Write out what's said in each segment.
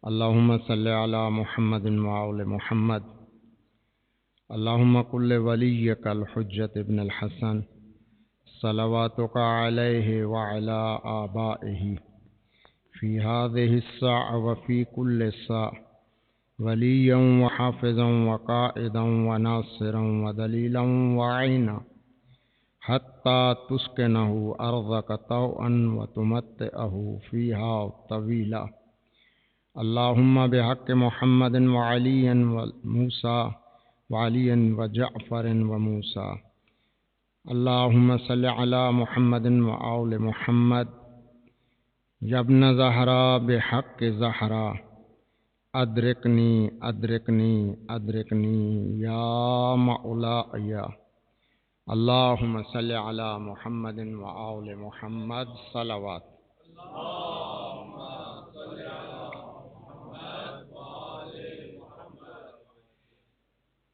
اللهم صل على محمد وآل محمد. اللهم قل لوليك الحجة ابن الحسن صلواتك عليه وعلى آبائه في هذه الساعة وفي كل ساعة وليا وحافظا وقائدا وناصرا ودليلا وعينا حتى تسكنه أرضك طوعا وتمتعه فيها طويلا. اللهم بحق محمد وعلي وموسى وعلي وجعفر وموسى. اللهم صل على محمد وآل محمد. يا ابن زهراء بحق زهراء أدركني أدركني أدركني يا مولاي. اللهم صل على محمد وآل محمد صلوات.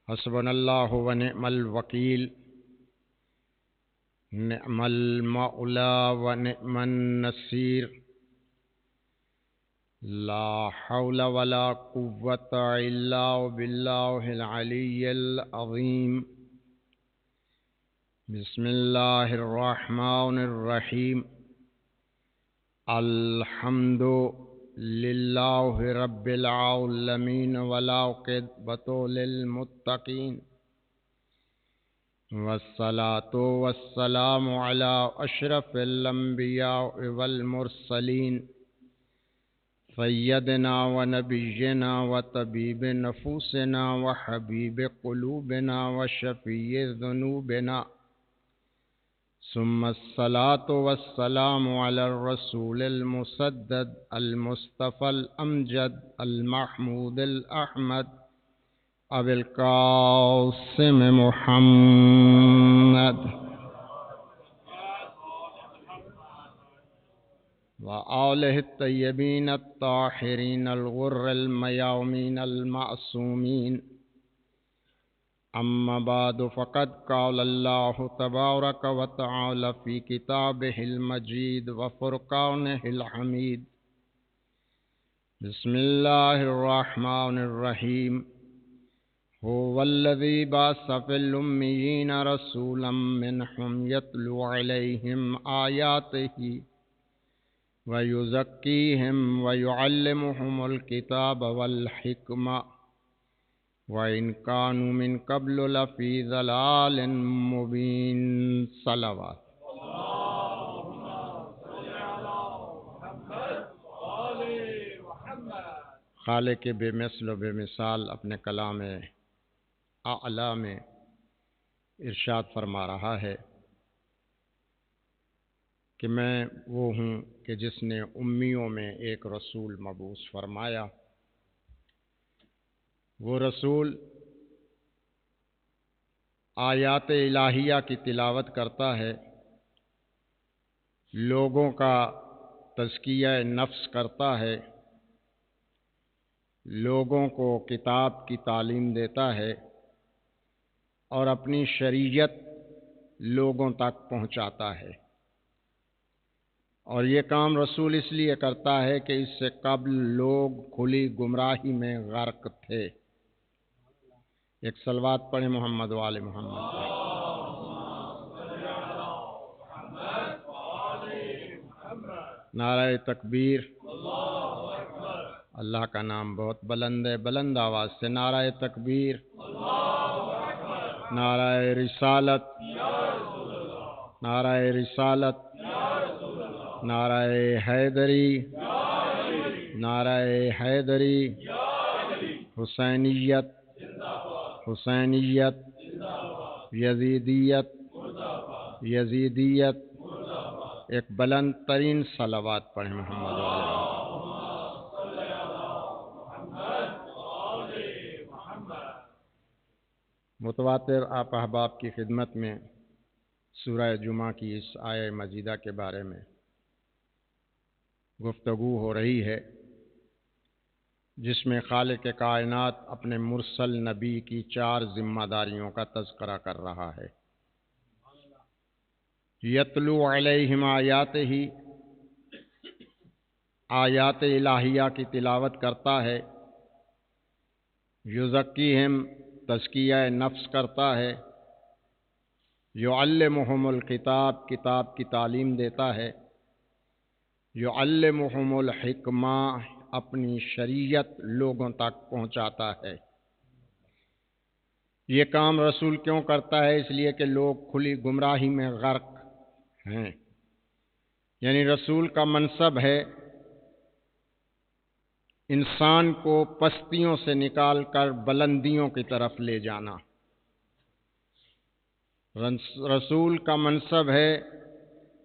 حسبنا الله ونعم الوكيل. نعم المولى ونعم النصير. لا حول ولا قوة إلا بالله العلي العظيم. بسم الله الرحمن الرحيم. الحمد لله رب العالمين والعاقبة للمتقين والصلاة والسلام على أشرف الأنبياء والمرسلين سيدنا ونبينا وطبيب نفوسنا وحبيب قلوبنا وشفيع ذنوبنا، ثم الصلاة والسلام على الرسول المسدد المصطفى الأمجد المحمود الأحمد أبي القاسم محمد وآله الطيبين الطاهرين الغر الميامين المعصومين. أما بعد، فقد قال الله تبارك وتعالى في كتابه المجيد وفرقانه الحميد. بسم الله الرحمن الرحيم. هو الذي بعث في الأميين رسولا منهم يتلو عليهم آياته ويزكيهم ويعلمهم الكتاب والحكمة وإن كانوا من قبل لفي ضلال مبين. صلوات. خالق بے مثل و بے مثال اپنے کلام اعلیٰ میں ارشاد فرما رہا ہے کہ میں وہ ہوں کہ جس نے امیوں میں ایک رسول مبعوث فرمایا. وہ رسول آیات الہیہ کی تلاوت کرتا ہے، لوگوں کا تزکیہ نفس کرتا ہے، لوگوں کو کتاب کی تعلیم دیتا ہے اور اپنی شریعت لوگوں تک پہنچاتا ہے. اور یہ کام رسول اس لیے کرتا ہے کہ اس سے قبل لوگ کھلی گمراہی میں غرق تھے. ایک صلوات پڑھیں محمد وآل محمد. نعرہ تکبیر. اللہ کا نام بہت بلند ہے، بلند آواز سے نعرہ تکبیر. نعرہ رسالت. نعرہ رسالت. نعرہ حیدری. نعرہ حیدری. حسینیت. حسینیت. یزیدیت. یزیدیت. ایک بلند ترین صلوات پڑھیں محمد علیہ. متواتر آپ احباب کی خدمت میں سورہ جمعہ کی اس آیہ مجیدہ کے بارے میں گفتگو ہو رہی ہے، جس میں خالق کائنات اپنے مرسل نبی کی 4 ذمہ داریوں کا تذکرہ کر رہا ہے. یتلو علیہم آیاتہ، آیات الہیہ کی تلاوت کرتا ہے، یزکیہم تزکیہ نفس کرتا ہے، یعلمہم الکتاب کتاب کی تعلیم دیتا ہے، یعلمہم الحکمہ اپنی شریعت لوگوں تک پہنچاتا ہے۔ یہ کام رسول کیوں کرتا ہے؟ اس لیے کہ لوگ کھلی گمراہی میں غرق ہیں۔ یعنی رسول کا منصب ہے انسان کو پستیوں سے نکال کر بلندیوں کی طرف لے جانا۔ رسول کا منصب ہے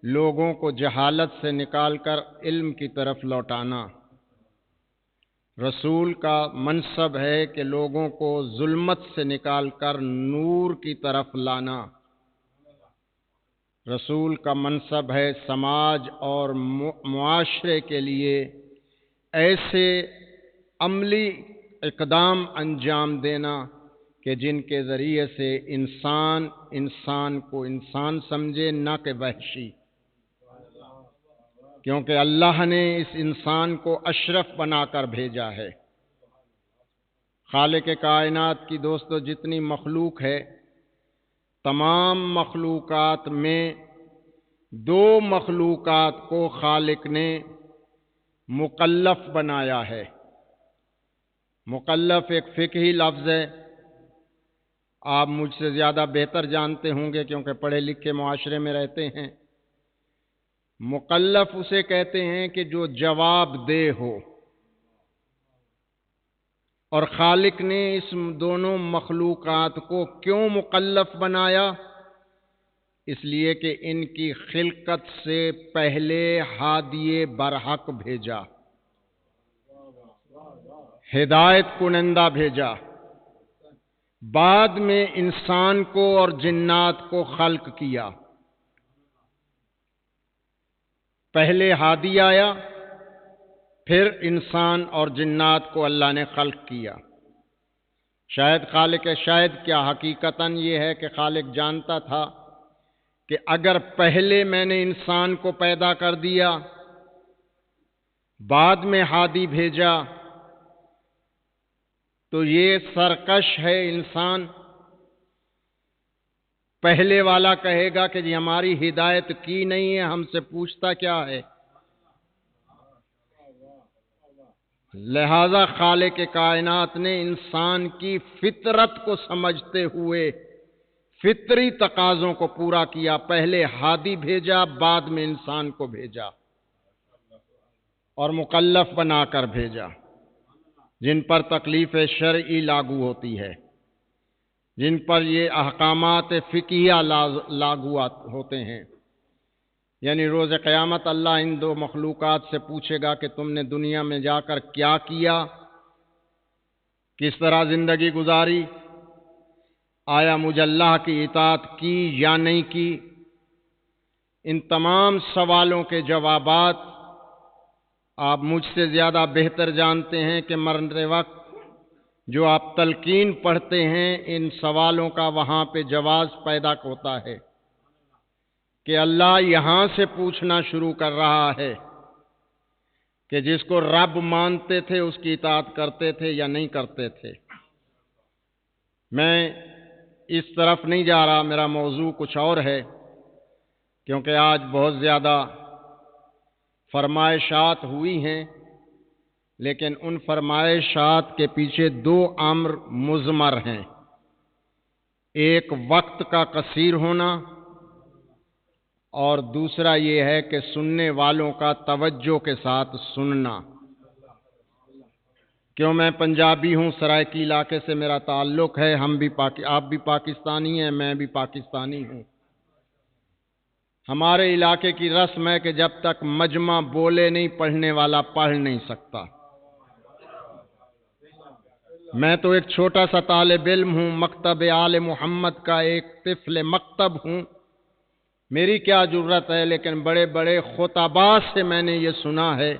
لوگوں کو جہالت سے نکال کر علم کی طرف لوٹانا۔ رسول کا منصب ہے کہ لوگوں کو ظلمت سے نکال کر نور کی طرف لانا۔ رسول کا منصب ہے سماج اور معاشرے کے لیے ایسے عملی اقدام انجام دینا کہ جن کے ذریعے سے انسان کو انسان سمجھے، نہ کہ وحشی، کیونکہ اللہ نے اس انسان کو اشرف بنا کر بھیجا ہے۔ خالق کائنات کی دوستو جتنی مخلوق ہے، تمام مخلوقات میں دو مخلوقات کو خالق نے مکلف بنایا ہے۔ مکلف ایک فقہی لفظ ہے، آپ مجھ سے زیادہ بہتر جانتے ہوں گے کیونکہ پڑھے لکھے معاشرے میں رہتے ہیں۔ مکلف اسے کہتے ہیں کہ جو جواب دہ ہو، اور خالق نے اس دونوں مخلوقات کو کیوں مکلف بنایا؟ اس لیے کہ ان کی خلقت سے پہلے ہادی برحق بھیجا، ہدایت کنندہ بھیجا، بعد میں انسان کو اور جنات کو خلق کیا۔ پہلے ہادی آیا، پھر انسان اور جنات کو اللہ نے خلق کیا۔ شاید کیا حقیقتاً یہ ہے کہ خالق جانتا تھا کہ اگر پہلے میں نے انسان کو پیدا کر دیا، بعد میں ہادی بھیجا، تو یہ سرکش ہے انسان۔ پہلے والا کہے گا کہ جی ہماری ہدایت کی نہیں ہے، ہم سے پوچھتا کیا ہے؟ لہذا خالق کائنات نے انسان کی فطرت کو سمجھتے ہوئے فطری تقاضوں کو پورا کیا، پہلے ہادی بھیجا، بعد میں انسان کو بھیجا اور مکلف بنا کر بھیجا، جن پر تکلیف شرعی لاگو ہوتی ہے، جن پر یہ احکامات فقہیہ لاگو ہوتے ہیں۔ یعنی روز قیامت اللہ ان دو مخلوقات سے پوچھے گا کہ تم نے دنیا میں جا کر کیا کیا، کس طرح زندگی گزاری، آیا مجھ اللہ کی اطاعت کی یا نہیں کی؟ ان تمام سوالوں کے جوابات آپ مجھ سے زیادہ بہتر جانتے ہیں کہ مرتے وقت جو آپ تلقین پڑھتے ہیں، ان سوالوں کا وہاں پہ جواز پیدا ہوتا ہے کہ اللہ یہاں سے پوچھنا شروع کر رہا ہے کہ جس کو رب مانتے تھے اس کی اطاعت کرتے تھے یا نہیں کرتے تھے۔ میں اس طرف نہیں جا رہا، میرا موضوع کچھ اور ہے، کیونکہ آج بہت زیادہ فرمائشات ہوئی ہیں، لیکن ان فرمائشات کے پیچھے دو امر مضمر ہیں۔ ایک وقت کا قصیر ہونا، اور دوسرا یہ ہے کہ سننے والوں کا توجہ کے ساتھ سننا۔ کیوں میں پنجابی ہوں، سرائکی علاقے سے میرا تعلق ہے، آپ بھی پاکستانی ہیں، میں بھی پاکستانی ہوں۔ ہمارے علاقے کی رسم ہے کہ جب تک مجمع بولے نہیں، پڑھنے والا پڑھ نہیں سکتا۔ میں تو ایک چھوٹا سا طالب علم ہوں، مکتب آل محمد کا ایک طفل مکتب ہوں، میری کیا جرت ہے، لیکن بڑے بڑے خطباء سے میں نے یہ سنا ہے۔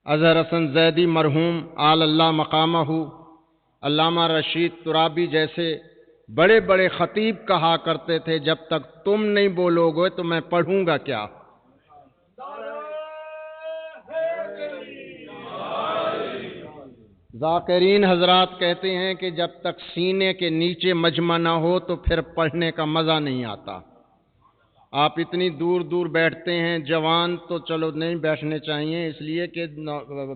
اظہر حسن زیدی مرحوم آل اللہ مقامہ، علامہ رشید ترابی جیسے بڑے بڑے خطیب کہا کرتے تھے جب تک تم نہیں بولو گے تو میں پڑھوں گا کیا؟ ذاکرین حضرات کہتے ہیں کہ جب تک سینے کے نیچے مجمع نہ ہو تو پھر پڑھنے کا مزہ نہیں آتا. آپ اتنی دور دور بیٹھتے ہیں، جوان تو چلو نہیں بیٹھنے چاہیے، اس لیے کہ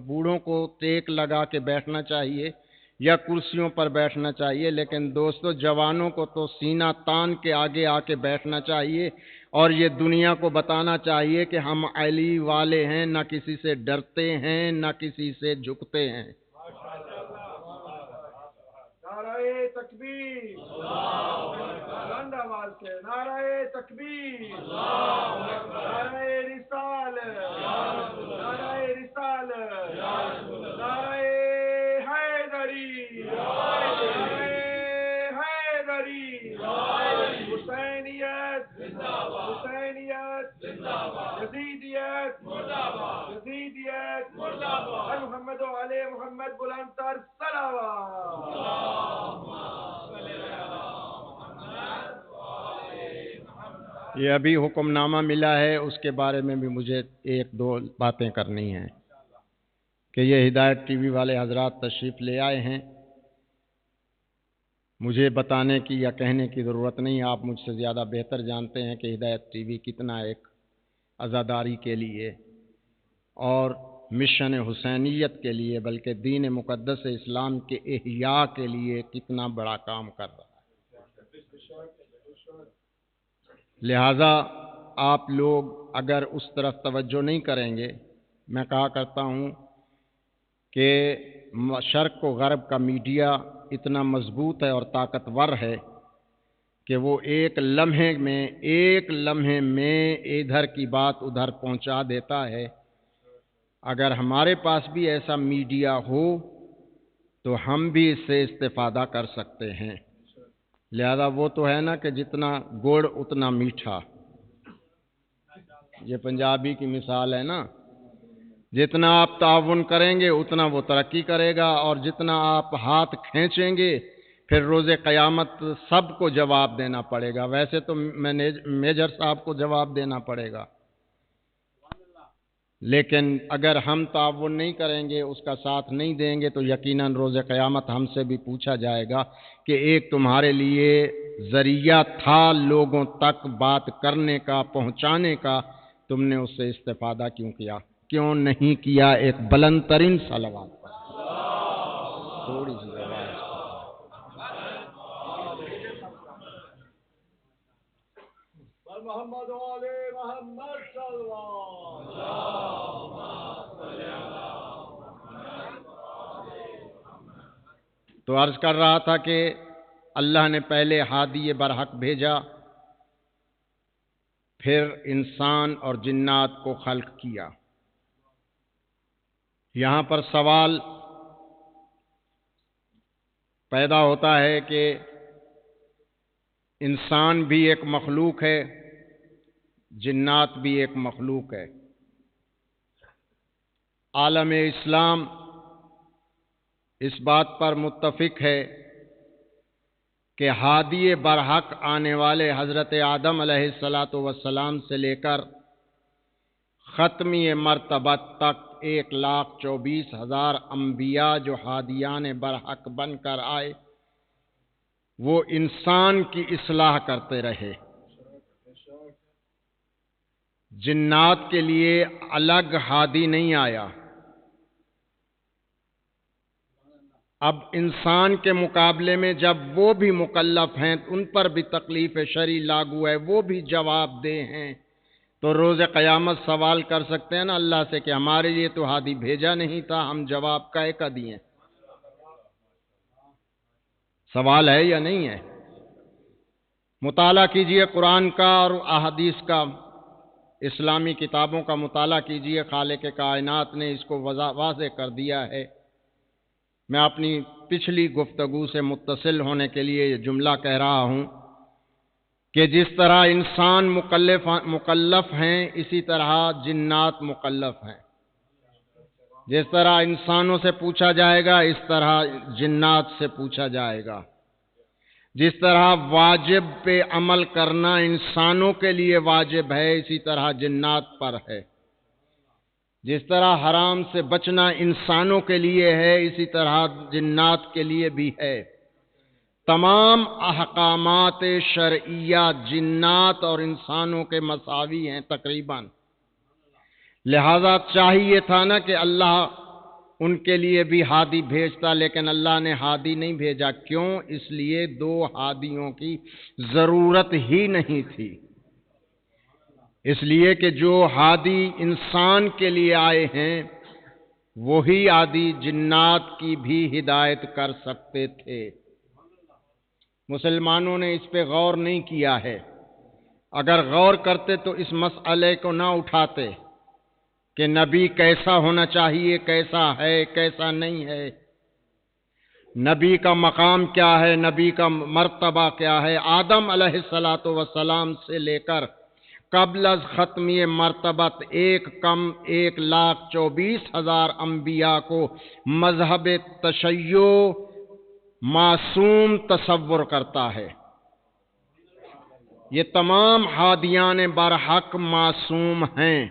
بوڑھوں کو ٹیک لگا کے بیٹھنا چاہیے یا کرسیوں پر بیٹھنا چاہیے، لیکن دوستو جوانوں کو تو سینہ تان کے آگے آ کے بیٹھنا چاہیے اور یہ دنیا کو بتانا چاہیے کہ ہم علی والے ہیں، نہ کسی سے ڈرتے ہیں نہ کسی سے جھکتے ہیں. نعرہ تکبیر، بلند آواز سے نعرہ تکبیر، نعرہ رسالت، نعرہ رسالت، نعرہ حیدری، نعرہ حیدری، حسینیت، حسینیت، یزیدیت، یزیدیت، محمد و علی محمد بلند تر صلوات. یہ ابھی حکم نامہ ملا ہے، اس کے بارے میں بھی مجھے ایک دو باتیں کرنی ہیں کہ یہ ہدایت ٹی وی والے حضرات تشریف لے آئے ہیں. مجھے بتانے کی یا کہنے کی ضرورت نہیں، آپ مجھ سے زیادہ بہتر جانتے ہیں کہ ہدایت ٹی وی کتنا ایک عزاداری کے لیے اور مشن حسینیت کے لیے بلکہ دین مقدس اسلام کے احیاء کے لیے کتنا بڑا کام کر رہا ہے. لہذا آپ لوگ اگر اس طرف توجہ نہیں کریں گے، میں کہا کرتا ہوں کہ شرق و غرب کا میڈیا اتنا مضبوط ہے اور طاقتور ہے کہ وہ ایک لمحے میں ادھر کی بات ادھر پہنچا دیتا ہے. اگر ہمارے پاس بھی ایسا میڈیا ہو تو ہم بھی اس سے استفادہ کر سکتے ہیں. لہذا وہ تو ہے نا کہ جتنا گڑ اتنا میٹھا، یہ پنجابی کی مثال ہے نا. جتنا آپ تعاون کریں گے اتنا وہ ترقی کرے گا، اور جتنا آپ ہاتھ کھینچیں گے پھر روز قیامت سب کو جواب دینا پڑے گا. ویسے تو میجر صاحب کو جواب دینا پڑے گا، لیکن اگر ہم تعاون نہیں کریں گے، اس کا ساتھ نہیں دیں گے تو یقیناً روز قیامت ہم سے بھی پوچھا جائے گا کہ ایک تمہارے لیے ذریعہ تھا لوگوں تک بات کرنے کا، پہنچانے کا، تم نے اس سے استفادہ کیوں نہیں کیا؟ ایک بلند ترین صلوات پر تھوڑی سی آواز. محمد و علی محمد صلوات. تو عرض کر رہا تھا کہ اللہ نے پہلے ہادی برحق بھیجا، پھر انسان اور جنات کو خلق کیا. یہاں پر سوال پیدا ہوتا ہے کہ انسان بھی ایک مخلوق ہے، جنات بھی ایک مخلوق ہے. عالم اسلام اس بات پر متفق ہے کہ ہادی برحق آنے والے حضرت آدم علیہ السلام سے لے کر ختمی مرتبہ تک 1,24,000 انبیاء جو ہادیان برحق بن کر آئے وہ انسان کی اصلاح کرتے رہے. جنات کے لیے الگ ہادی نہیں آیا. اب انسان کے مقابلے میں جب وہ بھی مکلف ہیں، ان پر بھی تکلیف شرعی لاگو ہے، وہ بھی جواب دہ ہیں، تو روز قیامت سوال کر سکتے ہیں نا اللہ سے کہ ہمارے لیے تو ہادی بھیجا نہیں تھا، ہم جواب کہے کا دیے؟ سوال ہے یا نہیں ہے؟ مطالعہ کیجئے قرآن کا اور احادیث کا، اسلامی کتابوں کا مطالعہ کیجئے. خالق کائنات نے اس کو واضح کر دیا ہے. میں اپنی پچھلی گفتگو سے متصل ہونے کے لیے یہ جملہ کہہ رہا ہوں کہ جس طرح انسان مکلف ہیں اسی طرح جنات مکلف ہیں. جس طرح انسانوں سے پوچھا جائے گا اس طرح جنات سے پوچھا جائے گا. جس طرح واجب پہ عمل کرنا انسانوں کے لیے واجب ہے اسی طرح جنات پر ہے. جس طرح حرام سے بچنا انسانوں کے لیے ہے، اسی طرح جنات کے لیے بھی ہے۔ تمام احکامات شرعیہ جنات اور انسانوں کے مساوی ہیں تقریباً، لہذا چاہیے تھا نا کہ اللہ ان کے لیے بھی ہادی بھیجتا، لیکن اللہ نے ہادی نہیں بھیجا۔ کیوں؟ اس لیے دو ہادیوں کی ضرورت ہی نہیں تھی، اس لیے کہ جو ہادی انسان کے لیے آئے ہیں وہی ہادی جنات کی بھی ہدایت کر سکتے تھے۔ مسلمانوں نے اس پہ غور نہیں کیا ہے، اگر غور کرتے تو اس مسئلے کو نہ اٹھاتے کہ نبی کیسا ہونا چاہیے، کیسا ہے، کیسا نہیں ہے، نبی کا مقام کیا ہے، نبی کا مرتبہ کیا ہے۔ آدم علیہ السلام سے لے کر قبل از ختمی مرتبت 1,24,000 انبیاء کو مذہب تشیع معصوم تصور کرتا ہے۔ یہ تمام ہادیان برحق معصوم ہیں۔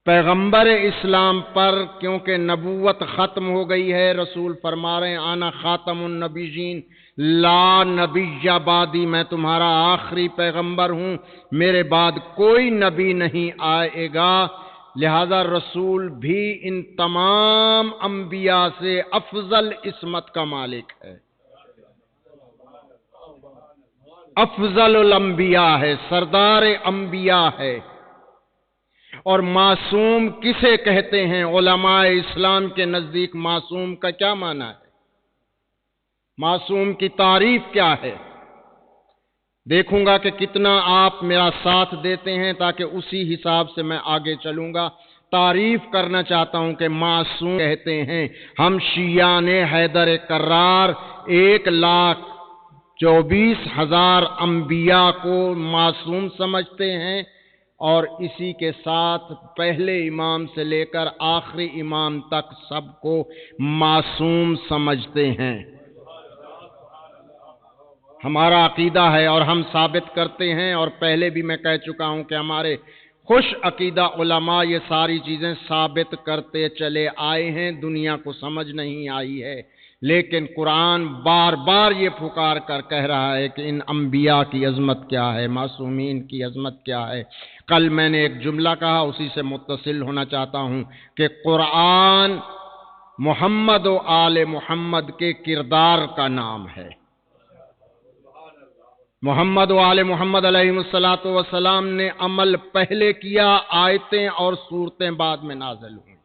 پیغمبر اسلام پر کیونکہ نبوت ختم ہو گئی ہے، رسول فرما رہے ہیں انا خاتم النبیین لا نبی بعدی، میں تمہارا آخری پیغمبر ہوں، میرے بعد کوئی نبی نہیں آئے گا، لہذا رسول بھی ان تمام انبیاء سے افضل عصمت کا مالک ہے، افضل الانبیاء ہے، سردار انبیاء ہے۔ اور معصوم کسے کہتے ہیں؟ علماء اسلام کے نزدیک معصوم کا کیا معنی ہے؟ معصوم کی تعریف کیا ہے؟ دیکھوں گا کہ کتنا آپ میرا ساتھ دیتے ہیں تاکہ اسی حساب سے میں آگے چلوں گا۔ تعریف کرنا چاہتا ہوں کہ معصوم کہتے ہیں ہم شیعان حیدر کرار 1,24,000 انبیاء کو معصوم سمجھتے ہیں، اور اسی کے ساتھ پہلے امام سے لے کر آخری امام تک سب کو معصوم سمجھتے ہیں۔ ہمارا عقیدہ ہے اور ہم ثابت کرتے ہیں، اور پہلے بھی میں کہہ چکا ہوں کہ ہمارے خوش عقیدہ علماء یہ ساری چیزیں ثابت کرتے چلے آئے ہیں، دنیا کو سمجھ نہیں آئی ہے، لیکن قرآن بار بار یہ پکار کر کہہ رہا ہے کہ ان انبیاء کی عظمت کیا ہے، معصومین کی عظمت کیا ہے۔ کل میں نے ایک جملہ کہا، اسی سے متصل ہونا چاہتا ہوں کہ قرآن محمد و آل محمد کے کردار کا نام ہے۔ محمد و آل محمد علیہ السلام نے عمل پہلے کیا، آیتیں اور صورتیں بعد میں نازل ہوئیں،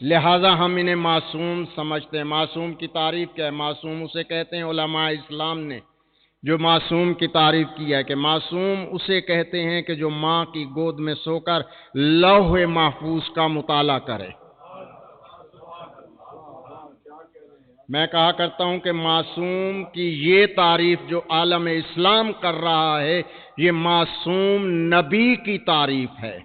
لہذا ہم انہیں معصوم سمجھتے ہیں۔ معصوم کی تعریف کیا ہے؟ معصوم اسے کہتے ہیں، علماء اسلام نے جو معصوم کی تعریف کی ہے کہ معصوم اسے کہتے ہیں کہ جو ماں کی گود میں سو کر لوح محفوظ کا مطالعہ کرے۔ میں کہا کرتا ہوں کہ معصوم کی یہ تعریف جو عالم اسلام کر رہا ہے، یہ معصوم نبی کی تعریف ہے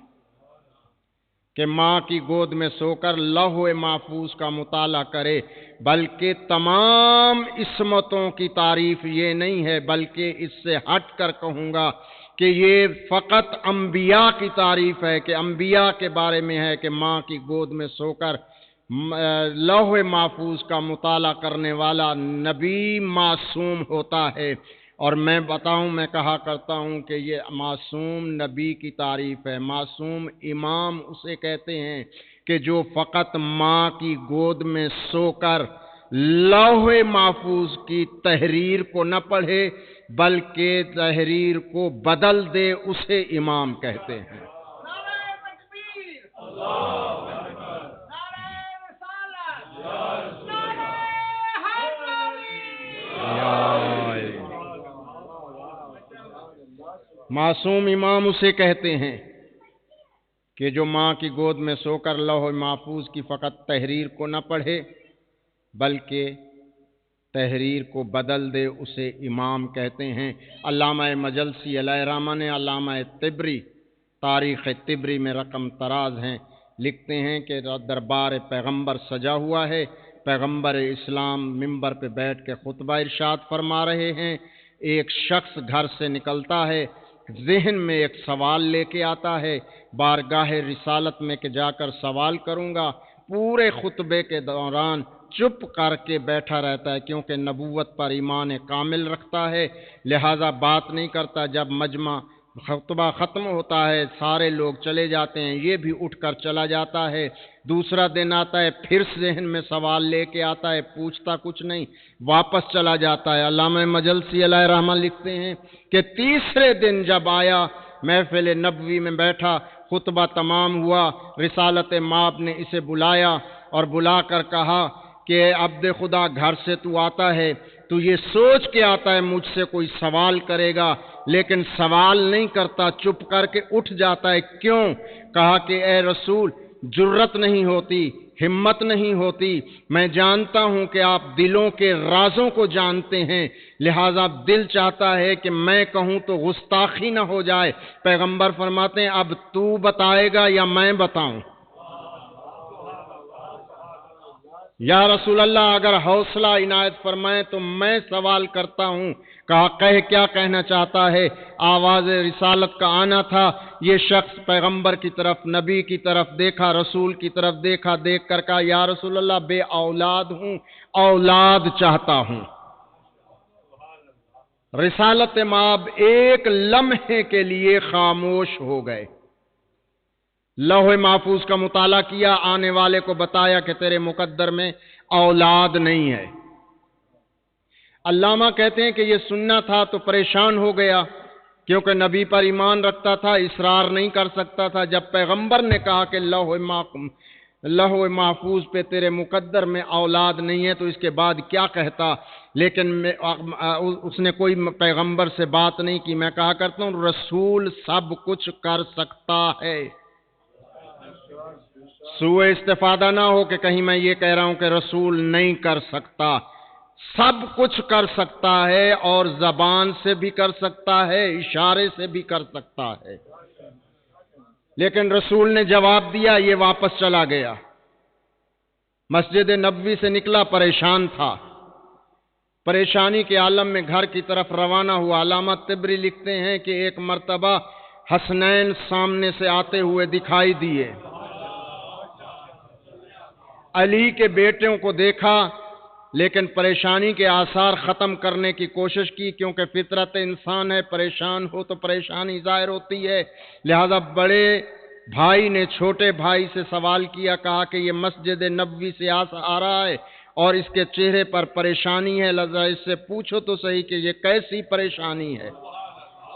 کہ ماں کی گود میں سو کر لوح محفوظ کا مطالعہ کرے، بلکہ تمام عصمتوں کی تعریف یہ نہیں ہے، بلکہ اس سے ہٹ کر کہوں گا کہ یہ فقط انبیاء کی تعریف ہے، کہ انبیاء کے بارے میں ہے کہ ماں کی گود میں سو کر لوح محفوظ کا مطالعہ کرنے والا نبی معصوم ہوتا ہے۔ اور میں بتاؤں، میں کہا کرتا ہوں کہ یہ معصوم نبی کی تعریف ہے۔ معصوم امام اسے کہتے ہیں کہ جو فقط ماں کی گود میں سو کر لوح محفوظ کی تحریر کو نہ پڑھے بلکہ تحریر کو بدل دے، اسے امام کہتے ہیں۔ معصوم امام اسے کہتے ہیں کہ جو ماں کی گود میں سو کر لوح محفوظ کی فقط تحریر کو نہ پڑھے بلکہ تحریر کو بدل دے، اسے امام کہتے ہیں۔ علامہ مجلسی علیہ رحمہ نے علامہ طبری تاریخ طبری میں رقم طراز ہیں، لکھتے ہیں کہ دربار پیغمبر سجا ہوا ہے، پیغمبر اسلام منبر پہ بیٹھ کے خطبہ ارشاد فرما رہے ہیں، ایک شخص گھر سے نکلتا ہے، ذہن میں ایک سوال لے کے آتا ہے بارگاہ رسالت میں کہ جا کر سوال کروں گا، پورے خطبے کے دوران چپ کر کے بیٹھا رہتا ہے، کیونکہ نبوت پر ایمان کامل رکھتا ہے، لہذا بات نہیں کرتا۔ جب مجمع خطبہ ختم ہوتا ہے سارے لوگ چلے جاتے ہیں، یہ بھی اٹھ کر چلا جاتا ہے۔ دوسرا دن آتا ہے، پھر ذہن میں سوال لے کے آتا ہے، پوچھتا کچھ نہیں، واپس چلا جاتا ہے۔ علامہ مجلسی علیہ رحمہ لکھتے ہیں کہ تیسرے دن جب آیا، محفل نبوی میں بیٹھا، خطبہ تمام ہوا، رسالت مآب نے اسے بلایا اور بلا کر کہا کہ عبد خدا گھر سے تو آتا ہے، تو یہ سوچ کے آتا ہے مجھ سے کوئی سوال کرے گا، لیکن سوال نہیں کرتا، چپ کر کے اٹھ جاتا ہے۔ کیوں؟ کہا کہ اے رسول، جرت نہیں ہوتی، ہمت نہیں ہوتی، میں جانتا ہوں کہ آپ دلوں کے رازوں کو جانتے ہیں، لہذا دل چاہتا ہے کہ میں کہوں تو گستاخی نہ ہو جائے۔ پیغمبر فرماتے ہیں اب تو بتائے گا یا میں بتاؤں؟ یا رسول اللہ اگر حوصلہ عنایت فرمائیں تو میں سوال کرتا ہوں۔ کہا کیا کہنا چاہتا ہے؟ آواز رسالت کا آنا تھا۔ یہ شخص پیغمبر کی طرف، نبی کی طرف دیکھا، رسول کی طرف دیکھا، دیکھ کر کہا یا رسول اللہ بے اولاد ہوں، اولاد چاہتا ہوں۔ رسالت مآب ایک لمحے کے لیے خاموش ہو گئے، لوح محفوظ کا مطالعہ کیا، آنے والے کو بتایا کہ تیرے مقدر میں اولاد نہیں ہے۔ علامہ کہتے ہیں کہ یہ سننا تھا تو پریشان ہو گیا، کیونکہ نبی پر ایمان رکھتا تھا، اصرار نہیں کر سکتا تھا۔ جب پیغمبر نے کہا کہ لوح محفوظ پہ تیرے مقدر میں اولاد نہیں ہے تو اس کے بعد کیا کہتا، لیکن اس نے کوئی پیغمبر سے بات نہیں کی۔ میں کہا کرتا ہوں رسول سب کچھ کر سکتا ہے، سوء استفادہ نہ ہو کہ کہیں میں یہ کہہ رہا ہوں کہ رسول نہیں کر سکتا۔ سب کچھ کر سکتا ہے، اور زبان سے بھی کر سکتا ہے، اشارے سے بھی کر سکتا ہے، لیکن رسول نے جواب دیا، یہ واپس چلا گیا، مسجد نبوی سے نکلا، پریشان تھا، پریشانی کے عالم میں گھر کی طرف روانہ ہوا۔ علامہ طبری لکھتے ہیں کہ ایک مرتبہ حسنین سامنے سے آتے ہوئے دکھائی دیے، علی کے بیٹوں کو دیکھا، لیکن پریشانی کے آثار ختم کرنے کی کوشش کی، کیونکہ فطرت انسان ہے، پریشان ہو تو پریشانی ظاہر ہوتی ہے۔ لہذا بڑے بھائی نے چھوٹے بھائی سے سوال کیا، کہا کہ یہ مسجد نبوی سے آ رہا ہے اور اس کے چہرے پر پریشانی ہے، لہذا اس سے پوچھو تو صحیح کہ یہ کیسی پریشانی ہے۔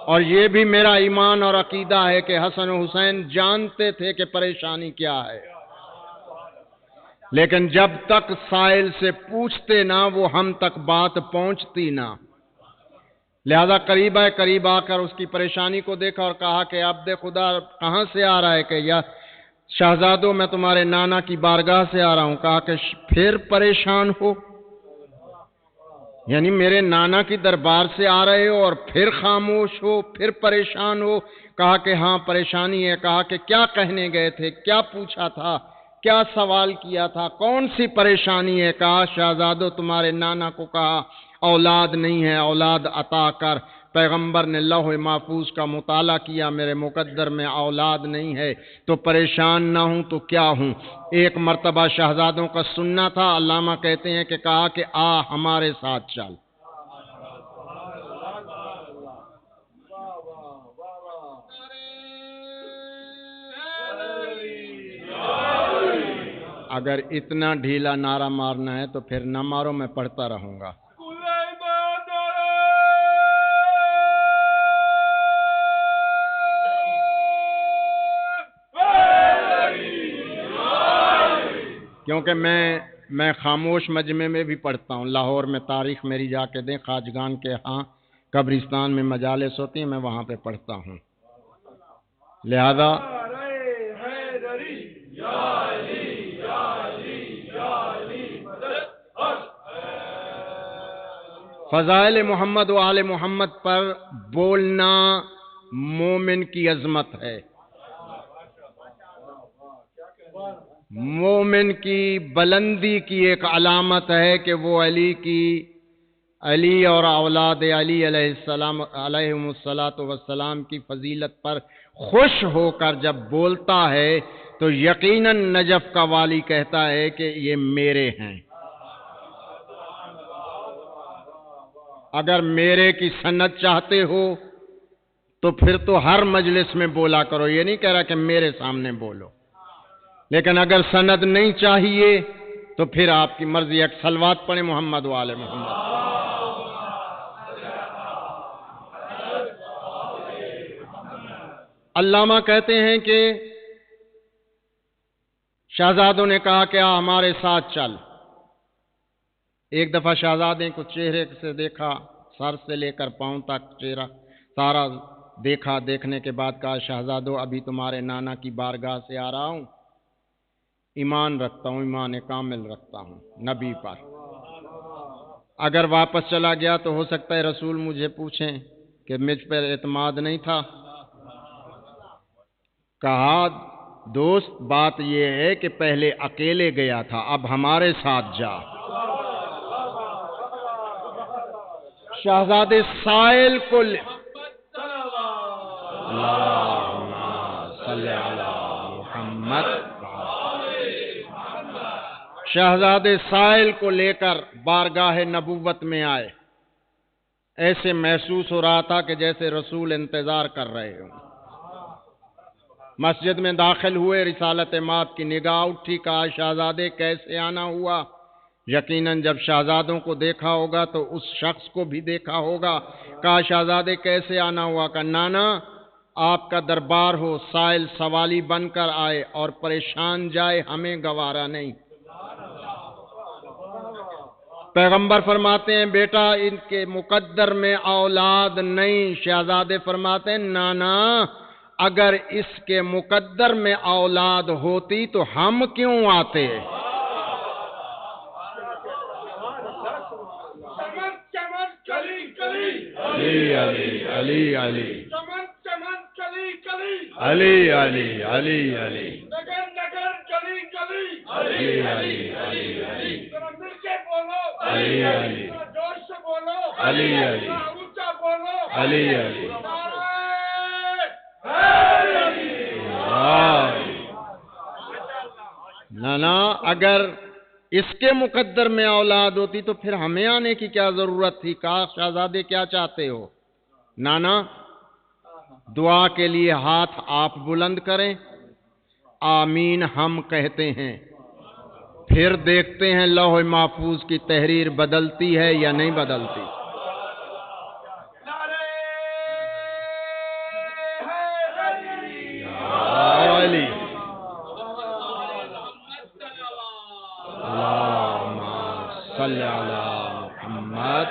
اور یہ بھی میرا ایمان اور عقیدہ ہے کہ حسن و حسین جانتے تھے کہ پریشانی کیا ہے، لیکن جب تک سائل سے پوچھتے نہ وہ ہم تک بات پہنچتی نہ۔ لہذا قریب آ کر اس کی پریشانی کو دیکھا اور کہا کہ عبد خدا کہاں سے آ رہا ہے؟ کہ یا شہزادوں میں تمہارے نانا کی بارگاہ سے آ رہا ہوں۔ کہا کہ پھر پریشان ہو، یعنی میرے نانا کی دربار سے آ رہے ہو اور پھر خاموش ہو، پھر پریشان ہو؟ کہا کہ ہاں پریشانی ہے۔ کہا کہ کیا کہنے گئے تھے، کیا پوچھا تھا، کیا سوال کیا تھا، کون سی پریشانی ہے؟ کہا شہزادو تمہارے نانا کو کہا اولاد نہیں ہے، اولاد عطا کر۔ پیغمبر نے لوح محفوظ کا مطالعہ کیا، میرے مقدر میں اولاد نہیں ہے، تو پریشان نہ ہوں تو کیا ہوں؟ ایک مرتبہ شہزادوں کا سننا تھا، علامہ کہتے ہیں کہ کہا کہ آ ہمارے ساتھ چل۔ اگر اتنا ڈھیلا نعرہ مارنا ہے تو پھر نہ مارو، میں پڑھتا رہوں گا۔ کیونکہ میں خاموش مجمع میں بھی پڑھتا ہوں، لاہور میں تاریخ میری جا کے دیں، خواجگان کے ہاں قبرستان میں مجالس ہوتی ہیں، میں وہاں پہ پڑھتا ہوں۔ لہذا فضائل محمد و آل محمد پر بولنا مومن کی عظمت ہے، مومن کی بلندی کی ایک علامت ہے کہ وہ علی کی علی اور اولاد علی علیہم السلام کی فضیلت پر خوش ہو کر جب بولتا ہے تو یقیناً نجف کا والی کہتا ہے کہ یہ میرے ہیں۔ اگر میرے کی سند چاہتے ہو تو پھر تو ہر مجلس میں بولا کرو، یہ نہیں کہہ رہا کہ میرے سامنے بولو، لیکن اگر سند نہیں چاہیے تو پھر آپ کی مرضی۔ ایک صلوات پڑھیں محمد وآل محمد۔ علامہ کہتے ہیں کہ شہزادوں نے کہا کہ آ ہمارے ساتھ چل۔ ایک دفعہ شہزادے کو چہرے سے دیکھا، سر سے لے کر پاؤں تک چہرہ سارا دیکھا، دیکھنے کے بعد کہا شہزادو ابھی تمہارے نانا کی بارگاہ سے آ رہا ہوں، ایمان رکھتا ہوں، ایمان کامل رکھتا ہوں نبی پر۔ اگر واپس چلا گیا تو ہو سکتا ہے رسول مجھے پوچھیں کہ مجھ پر اعتماد نہیں تھا۔ کہا دوست بات یہ ہے کہ پہلے اکیلے گیا تھا، اب ہمارے ساتھ جا۔ شہزادے سائل کو اللہم صلی علی محمد، شہزادے سائل کو لے کر بارگاہ نبوت میں آئے۔ ایسے محسوس ہو رہا تھا کہ جیسے رسول انتظار کر رہے ہوں۔ مسجد میں داخل ہوئے، رسالت مآب کی نگاہ اٹھی، کہا شہزادے کیسے آنا ہوا؟ یقیناً جب شہزادوں کو دیکھا ہوگا تو اس شخص کو بھی دیکھا ہوگا۔ کہا شہزادے کیسے آنا ہوا؟ کہا نانا آپ کا دربار ہو، سائل سوالی بن کر آئے اور پریشان جائے، ہمیں گوارا نہیں۔ پیغمبر فرماتے ہیں بیٹا ان کے مقدر میں اولاد نہیں۔ شہزادے فرماتے ہیں نانا اگر اس کے مقدر میں اولاد ہوتی تو ہم کیوں آتے؟ علی علی علی علی علی علی علی علی علی علی علی علی علی علی علی علی علی نانا اگر اس کے مقدر میں اولاد ہوتی تو پھر ہمیں آنے کی کیا ضرورت تھی؟ کہا شہزادے کیا چاہتے ہو؟ نانا دعا کے لیے ہاتھ آپ بلند کریں، آمین ہم کہتے ہیں، پھر دیکھتے ہیں لوح محفوظ کی تحریر بدلتی ہے یا نہیں بدلتی۔ علی اللہم صلی علی محمد۔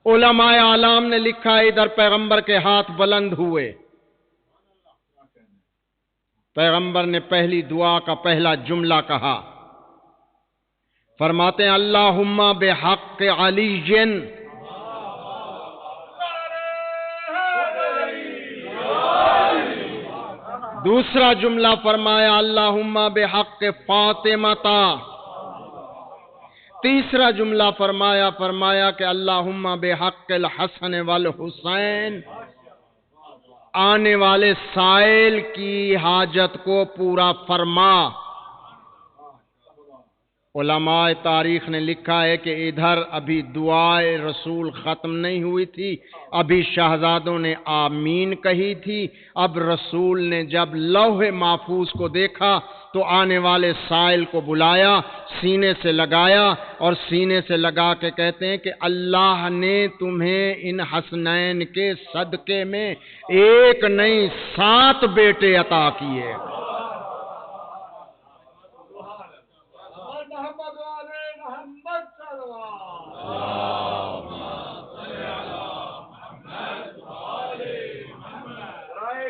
علماء اعلام نے لکھا ہے ادھر پیغمبر کے ہاتھ بلند ہوئے، پیغمبر نے پہلی دعا کا پہلا جملہ کہا، فرماتے ہیں اللہم بحق علی جن، دوسرا جملہ فرمایا اللہم بحق فاطمہ، تیسرا جملہ فرمایا کہ اللہم بحق الحسن والحسین، آنے والے سائل کی حاجت کو پورا فرما۔ علماء تاریخ نے لکھا ہے کہ ادھر ابھی دعائے رسول ختم نہیں ہوئی تھی، ابھی شہزادوں نے آمین کہی تھی۔ اب رسول نے جب لوح محفوظ کو دیکھا تو آنے والے سائل کو بلایا، سینے سے لگایا اور سینے سے لگا کے کہتے ہیں کہ اللہ نے تمہیں ان حسنین کے صدقے میں ایک نہیں 7 بیٹے عطا کیے۔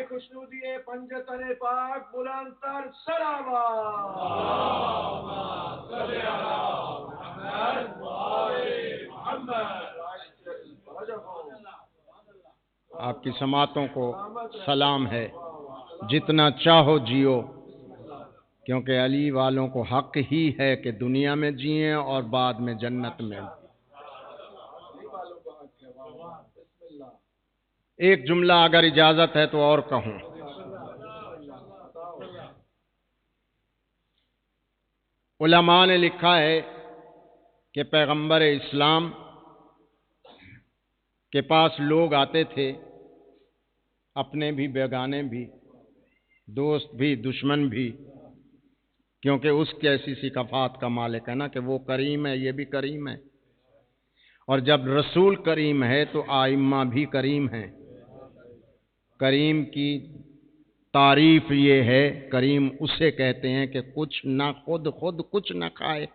خوشنودی پنجتن پاک بلند تر سلامات۔ آپ کی سماعتوں کو سلام ہے، جتنا چاہو جیو، کیونکہ علی والوں کو حق ہی ہے کہ دنیا میں جئیں اور بعد میں جنت میں بھی۔ ایک جملہ اگر اجازت ہے تو اور کہوں۔ علماء نے لکھا ہے کہ پیغمبر اسلام کے پاس لوگ آتے تھے، اپنے بھی بیگانے بھی، دوست بھی دشمن بھی، کیونکہ اس کی ایسی صفات کا مالک ہے نا کہ وہ کریم ہے، یہ بھی کریم ہے، اور جب رسول کریم ہے تو آئمہ بھی کریم ہیں۔ کریم کی تعریف یہ ہے، کریم اسے کہتے ہیں کہ کچھ نہ خود کچھ نہ کھائے،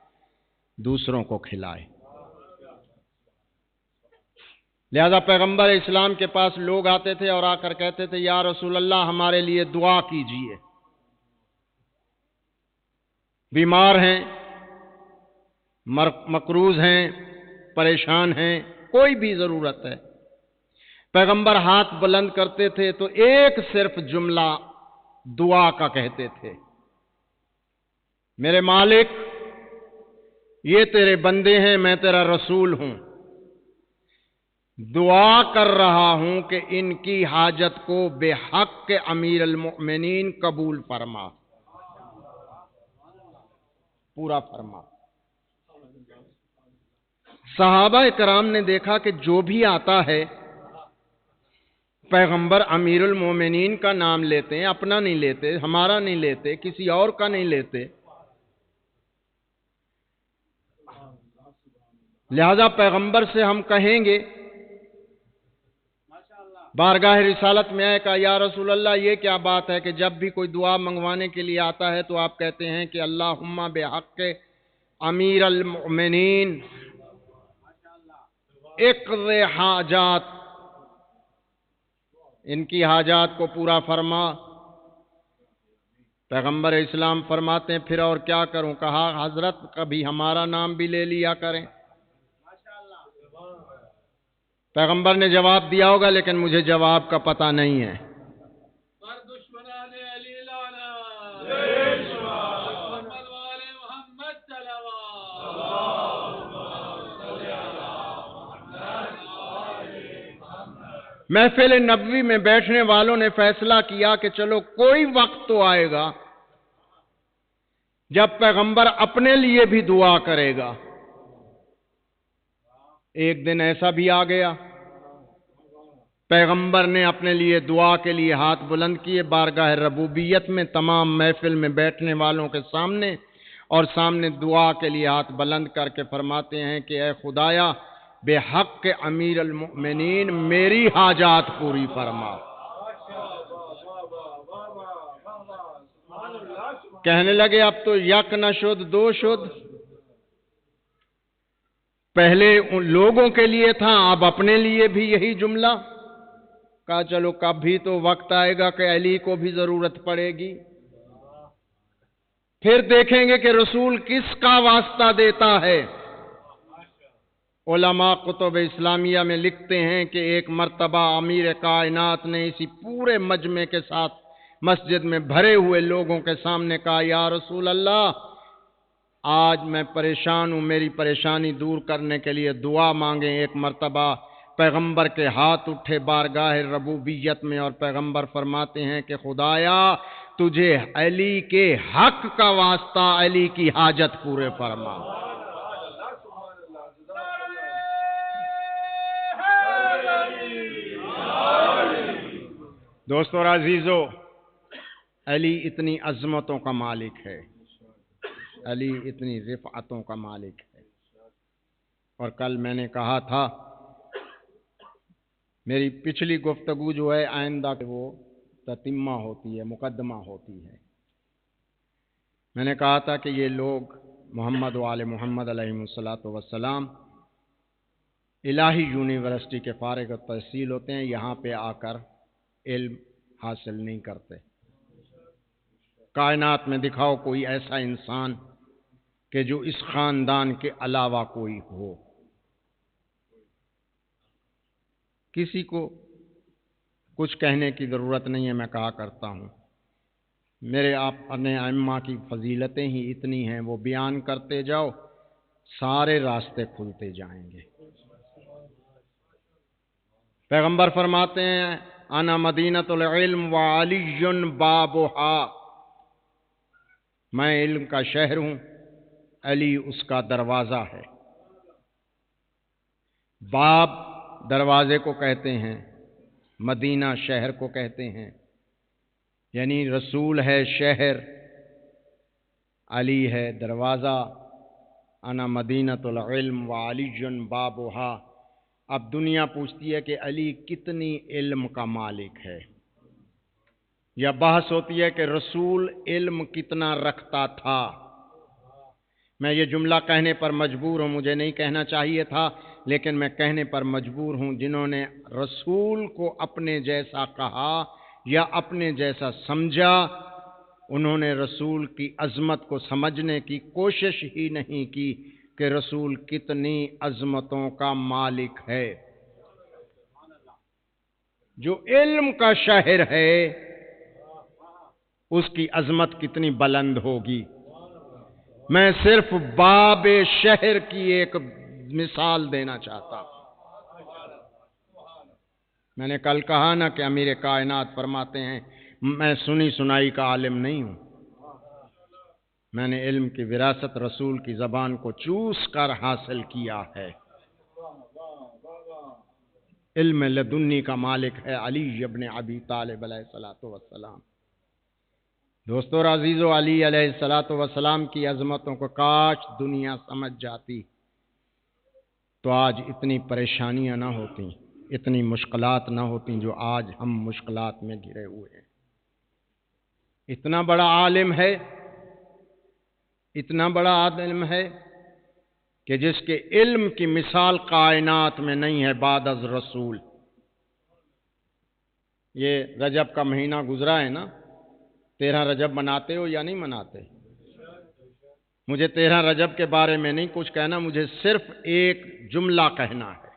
دوسروں کو کھلائے۔ لہذا پیغمبر اسلام کے پاس لوگ آتے تھے اور آ کر کہتے تھے یا رسول اللہ ہمارے لیے دعا کیجیے، بیمار ہیں، مقروض ہیں، پریشان ہیں، کوئی بھی ضرورت ہے۔ پیغمبر ہاتھ بلند کرتے تھے تو ایک صرف جملہ دعا کا کہتے تھے، میرے مالک یہ تیرے بندے ہیں، میں تیرا رسول ہوں، دعا کر رہا ہوں کہ ان کی حاجت کو بے حق کے امیر المؤمنین قبول فرما، پورا فرما۔ صحابہ کرام نے دیکھا کہ جو بھی آتا ہے پیغمبر امیر المومنین کا نام لیتے ہیں، اپنا نہیں لیتے، ہمارا نہیں لیتے، کسی اور کا نہیں لیتے۔ لہذا پیغمبر سے ہم کہیں گے، بارگاہ رسالت میں آئے کہا یا رسول اللہ یہ کیا بات ہے کہ جب بھی کوئی دعا منگوانے کے لیے آتا ہے تو آپ کہتے ہیں کہ اللہم بحق امیر المؤمنین اقض حاجات، ان کی حاجات کو پورا فرما۔ پیغمبر اسلام فرماتے ہیں پھر اور کیا کروں؟ کہا حضرت کبھی ہمارا نام بھی لے لیا کریں۔ پیغمبر نے جواب دیا ہوگا لیکن مجھے جواب کا پتہ نہیں ہے۔ محفل نبوی میں بیٹھنے والوں نے فیصلہ کیا کہ چلو کوئی وقت تو آئے گا جب پیغمبر اپنے لیے بھی دعا کرے گا۔ ایک دن ایسا بھی آ گیا، پیغمبر نے اپنے لیے دعا کے لیے ہاتھ بلند کیے بارگاہ ربوبیت میں، تمام محفل میں بیٹھنے والوں کے سامنے، اور سامنے دعا کے لیے ہاتھ بلند کر کے فرماتے ہیں کہ اے خدایا بے حق کے امیر المؤمنین میری حاجات پوری فرما۔ کہنے لگے اب تو یک نہ شد دو شد، پہلے ان لوگوں کے لیے تھا اب اپنے لیے بھی یہی جملہ۔ کہا چلو کبھی تو وقت آئے گا کہ علی کو بھی ضرورت پڑے گی، پھر دیکھیں گے کہ رسول کس کا واسطہ دیتا ہے۔ علماء کتب اسلامیہ میں لکھتے ہیں کہ ایک مرتبہ امیر کائنات نے اسی پورے مجمع کے ساتھ مسجد میں بھرے ہوئے لوگوں کے سامنے کہا یا رسول اللہ آج میں پریشان ہوں، میری پریشانی دور کرنے کے لیے دعا مانگیں۔ ایک مرتبہ پیغمبر کے ہاتھ اٹھے بارگاہ ربوبیت میں اور پیغمبر فرماتے ہیں کہ خدایا تجھے علی کے حق کا واسطہ علی کی حاجت پورے فرما۔ دوستو اور عزیزو، علی اتنی عظمتوں کا مالک ہے، علی اتنی رفعتوں کا مالک ہے۔ اور کل میں نے کہا تھا میری پچھلی گفتگو جو ہے آئندہ وہ تتمہ ہوتی ہے، مقدمہ ہوتی ہے۔ میں نے کہا تھا کہ یہ لوگ محمد و آل محمد علیہ السلام الہی یونیورسٹی کے فارغ التحصیل ہوتے ہیں، یہاں پہ آ کر علم حاصل نہیں کرتے۔ کائنات میں دکھاؤ کوئی ایسا انسان کہ جو اس خاندان کے علاوہ کوئی ہو، کسی کو کچھ کہنے کی ضرورت نہیں ہے، میں کہا کرتا ہوں میرے اپنے ائمہ کی فضیلتیں ہی اتنی ہیں، وہ بیان کرتے جاؤ سارے راستے کھلتے جائیں گے۔ پیغمبر فرماتے ہیں انا مدینۃ العلم وعلی بابھا، میں علم کا شہر ہوں، علی اس کا دروازہ ہے۔ باب دروازے کو کہتے ہیں، مدینہ شہر کو کہتے ہیں، یعنی رسول ہے شہر، علی ہے دروازہ۔ انا مدینۃ العلم وعلی بابھا۔ اب دنیا پوچھتی ہے کہ علی کتنی علم کا مالک ہے، یا بحث ہوتی ہے کہ رسول علم کتنا رکھتا تھا۔ میں یہ جملہ کہنے پر مجبور ہوں، مجھے نہیں کہنا چاہیے تھا لیکن میں کہنے پر مجبور ہوں۔ جنہوں نے رسول کو اپنے جیسا کہا یا اپنے جیسا سمجھا، انہوں نے رسول کی عظمت کو سمجھنے کی کوشش ہی نہیں کی کہ رسول کتنی عظمتوں کا مالک ہے۔ جو علم کا شہر ہے اس کی عظمت کتنی بلند ہوگی۔ میں صرف باب شہر کی ایک مثال دینا چاہتا ہوں۔ میں نے کل کہا نا کہ امیر کائنات فرماتے ہیں میں سنی سنائی کا عالم نہیں ہوں، میں نے علم کی وراثت رسول کی زبان کو چوس کر حاصل کیا ہے۔ علم لدنی کا مالک ہے علی ابن ابی طالب علیہ الصلوۃ والسلام۔ دوستو اور عزیزو، علی علیہ الصلوۃ والسلام کی عظمتوں کو کاش دنیا سمجھ جاتی تو آج اتنی پریشانیاں نہ ہوتیں، اتنی مشکلات نہ ہوتیں جو آج ہم مشکلات میں گھرے ہوئے ہیں۔ اتنا بڑا عالم ہے، اتنا بڑا عالم ہے کہ جس کے علم کی مثال کائنات میں نہیں ہے بعد از رسول۔ یہ رجب کا مہینہ گزرا ہے نا، 13 رجب مناتے ہو یا نہیں مناتے؟ مجھے 13 رجب کے بارے میں نہیں کچھ کہنا، مجھے صرف ایک جملہ کہنا ہے۔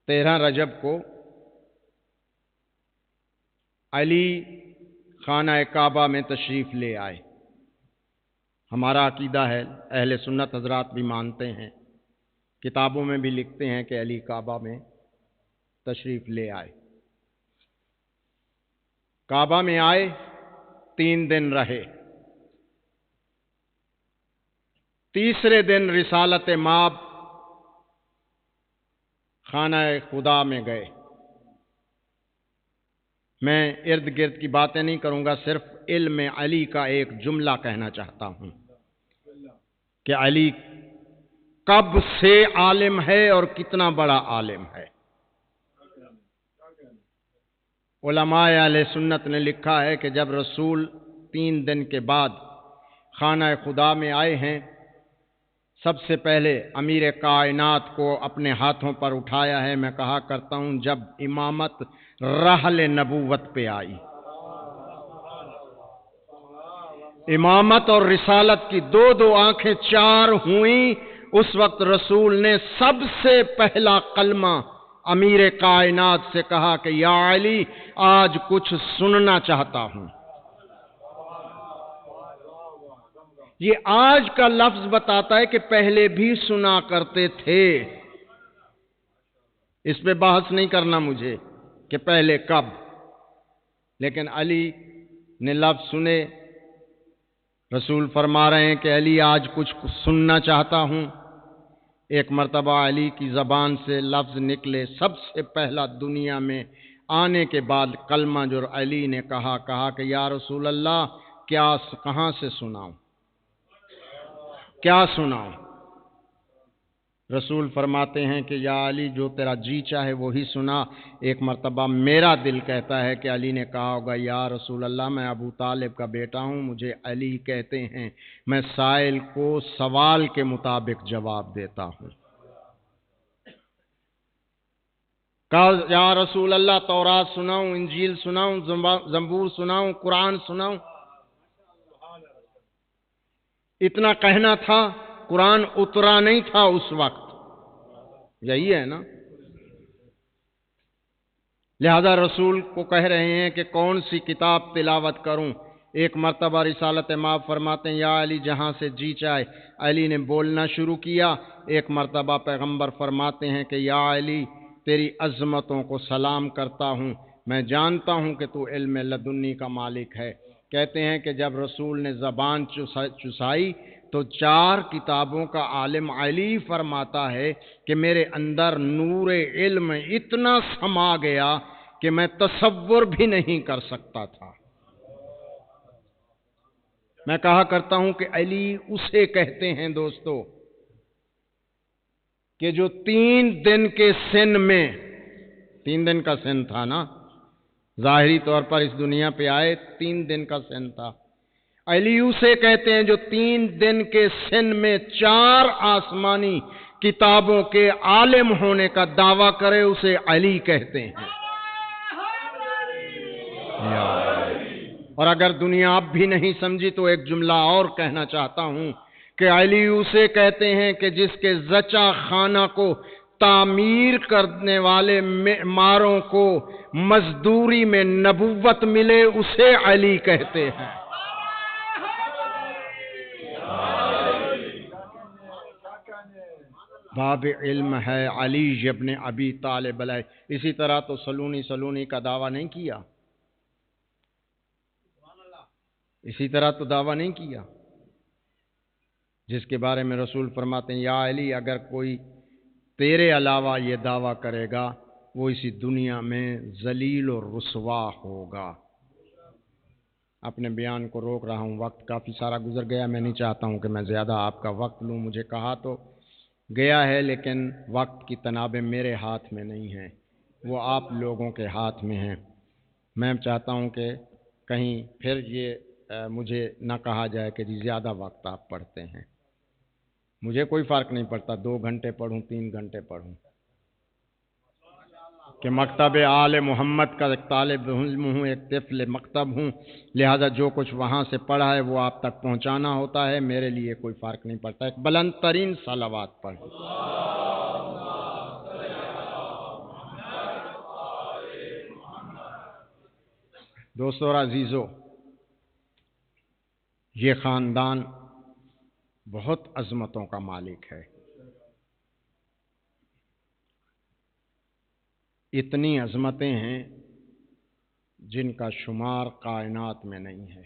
13 رجب کو علی خانہ کعبہ میں تشریف لے آئے۔ ہمارا عقیدہ ہے، اہل سنت حضرات بھی مانتے ہیں، کتابوں میں بھی لکھتے ہیں کہ علی کعبہ میں تشریف لے آئے۔ کعبہ میں آئے، 3 دن رہے۔ تیسرے دن رسالت مآب خانہ خدا میں گئے۔ میں ارد گرد کی باتیں نہیں کروں گا، صرف علم علی کا ایک جملہ کہنا چاہتا ہوں کہ علی کب سے عالم ہے اور کتنا بڑا عالم ہے۔ علماء اہل سنت نے لکھا ہے کہ جب رسول 3 دن کے بعد خانہ خدا میں آئے ہیں، سب سے پہلے امیر کائنات کو اپنے ہاتھوں پر اٹھایا ہے۔ میں کہا کرتا ہوں جب امامت رحل نبوت پہ آئی، امامت اور رسالت کی دو آنکھیں چار ہوئیں، اس وقت رسول نے سب سے پہلا کلمہ امیر کائنات سے کہا کہ یا علی آج کچھ سننا چاہتا ہوں۔ یہ آج کا لفظ بتاتا ہے کہ پہلے بھی سنا کرتے تھے۔ اس پہ بحث نہیں کرنا مجھے کہ پہلے کب، لیکن علی نے لفظ سنے۔ رسول فرما رہے ہیں کہ علی آج کچھ سننا چاہتا ہوں۔ ایک مرتبہ علی کی زبان سے لفظ نکلے، سب سے پہلا دنیا میں آنے کے بعد کلمہ جو علی نے کہا کہ یا رسول اللہ کہاں سے سناؤں، کیا سناؤں؟ رسول فرماتے ہیں کہ یا علی جو تیرا جی چاہے وہی سنا۔ ایک مرتبہ میرا دل کہتا ہے کہ علی نے کہا ہوگا یا رسول اللہ میں ابو طالب کا بیٹا ہوں، مجھے علی کہتے ہیں، میں سائل کو سوال کے مطابق جواب دیتا ہوں۔ کہا یا رسول اللہ تورات سناؤں، انجیل سناؤں، زبور سناؤں، قرآن سناؤں؟ اتنا کہنا تھا، قرآن اترا نہیں تھا اس وقت، یہی ہے نا۔ لہذا رسول کو کہہ رہے ہیں کہ کون سی کتاب تلاوت کروں۔ ایک مرتبہ رسالت مآب فرماتے ہیں یا علی جہاں سے جی چاہے، علی نے بولنا شروع کیا۔ ایک مرتبہ پیغمبر فرماتے ہیں کہ یا علی تیری عظمتوں کو سلام کرتا ہوں، میں جانتا ہوں کہ تو علم لدنی کا مالک ہے۔ کہتے ہیں کہ جب رسول نے زبان چسائی تو 4 کتابوں کا عالم علی فرماتا ہے کہ میرے اندر نور علم اتنا سما گیا کہ میں تصور بھی نہیں کر سکتا تھا۔ میں کہا کرتا ہوں کہ علی اسے کہتے ہیں دوستو کہ جو 3 دن کے سن میں، 3 دن کا سن تھا نا، ظاہری طور پر اس دنیا پہ آئے 3 دن کا سن تھا۔ علی اسے کہتے ہیں جو 3 دن کے سن میں 4 آسمانی کتابوں کے عالم ہونے کا دعویٰ کرے، اسے علی کہتے ہیں۔ اور اگر دنیا اب بھی نہیں سمجھی تو ایک جملہ اور کہنا چاہتا ہوں کہ علی اسے کہتے ہیں کہ جس کے زچہ خانہ کو تعمیر کرنے والے معماروں کو مزدوری میں نبوت ملے، اسے علی کہتے ہیں۔ باب علم ہے علی ابن ابی طالب علیہ۔ اسی طرح تو سلونی کا دعویٰ نہیں کیا، اسی طرح تو دعویٰ نہیں کیا، جس کے بارے میں رسول فرماتے ہیں یا علی اگر کوئی تیرے علاوہ یہ دعویٰ کرے گا وہ اسی دنیا میں ذلیل و رسوا ہوگا۔ اپنے بیان کو روک رہا ہوں، وقت کافی سارا گزر گیا، میں نہیں چاہتا ہوں کہ میں زیادہ آپ کا وقت لوں۔ مجھے کہا تو گیا ہے لیکن وقت کی تنابیں میرے ہاتھ میں نہیں ہیں، وہ آپ لوگوں کے ہاتھ میں ہیں۔ میں چاہتا ہوں کہ کہیں پھر یہ مجھے نہ کہا جائے کہ جی زیادہ وقت آپ پڑھتے ہیں۔ مجھے کوئی فرق نہیں پڑتا 2 گھنٹے پڑھوں 3 گھنٹے پڑھوں، کہ مکتب آل محمد کا ایک طالب علم ہوں، ایک طفل مکتب ہوں، لہذا جو کچھ وہاں سے پڑھا ہے وہ آپ تک پہنچانا ہوتا ہے، میرے لیے کوئی فرق نہیں پڑتا۔ ایک بلند ترین صلوات پڑھ۔ دوستو اور عزیزو، یہ خاندان بہت عظمتوں کا مالک ہے، اتنی عظمتیں ہیں جن کا شمار کائنات میں نہیں ہے۔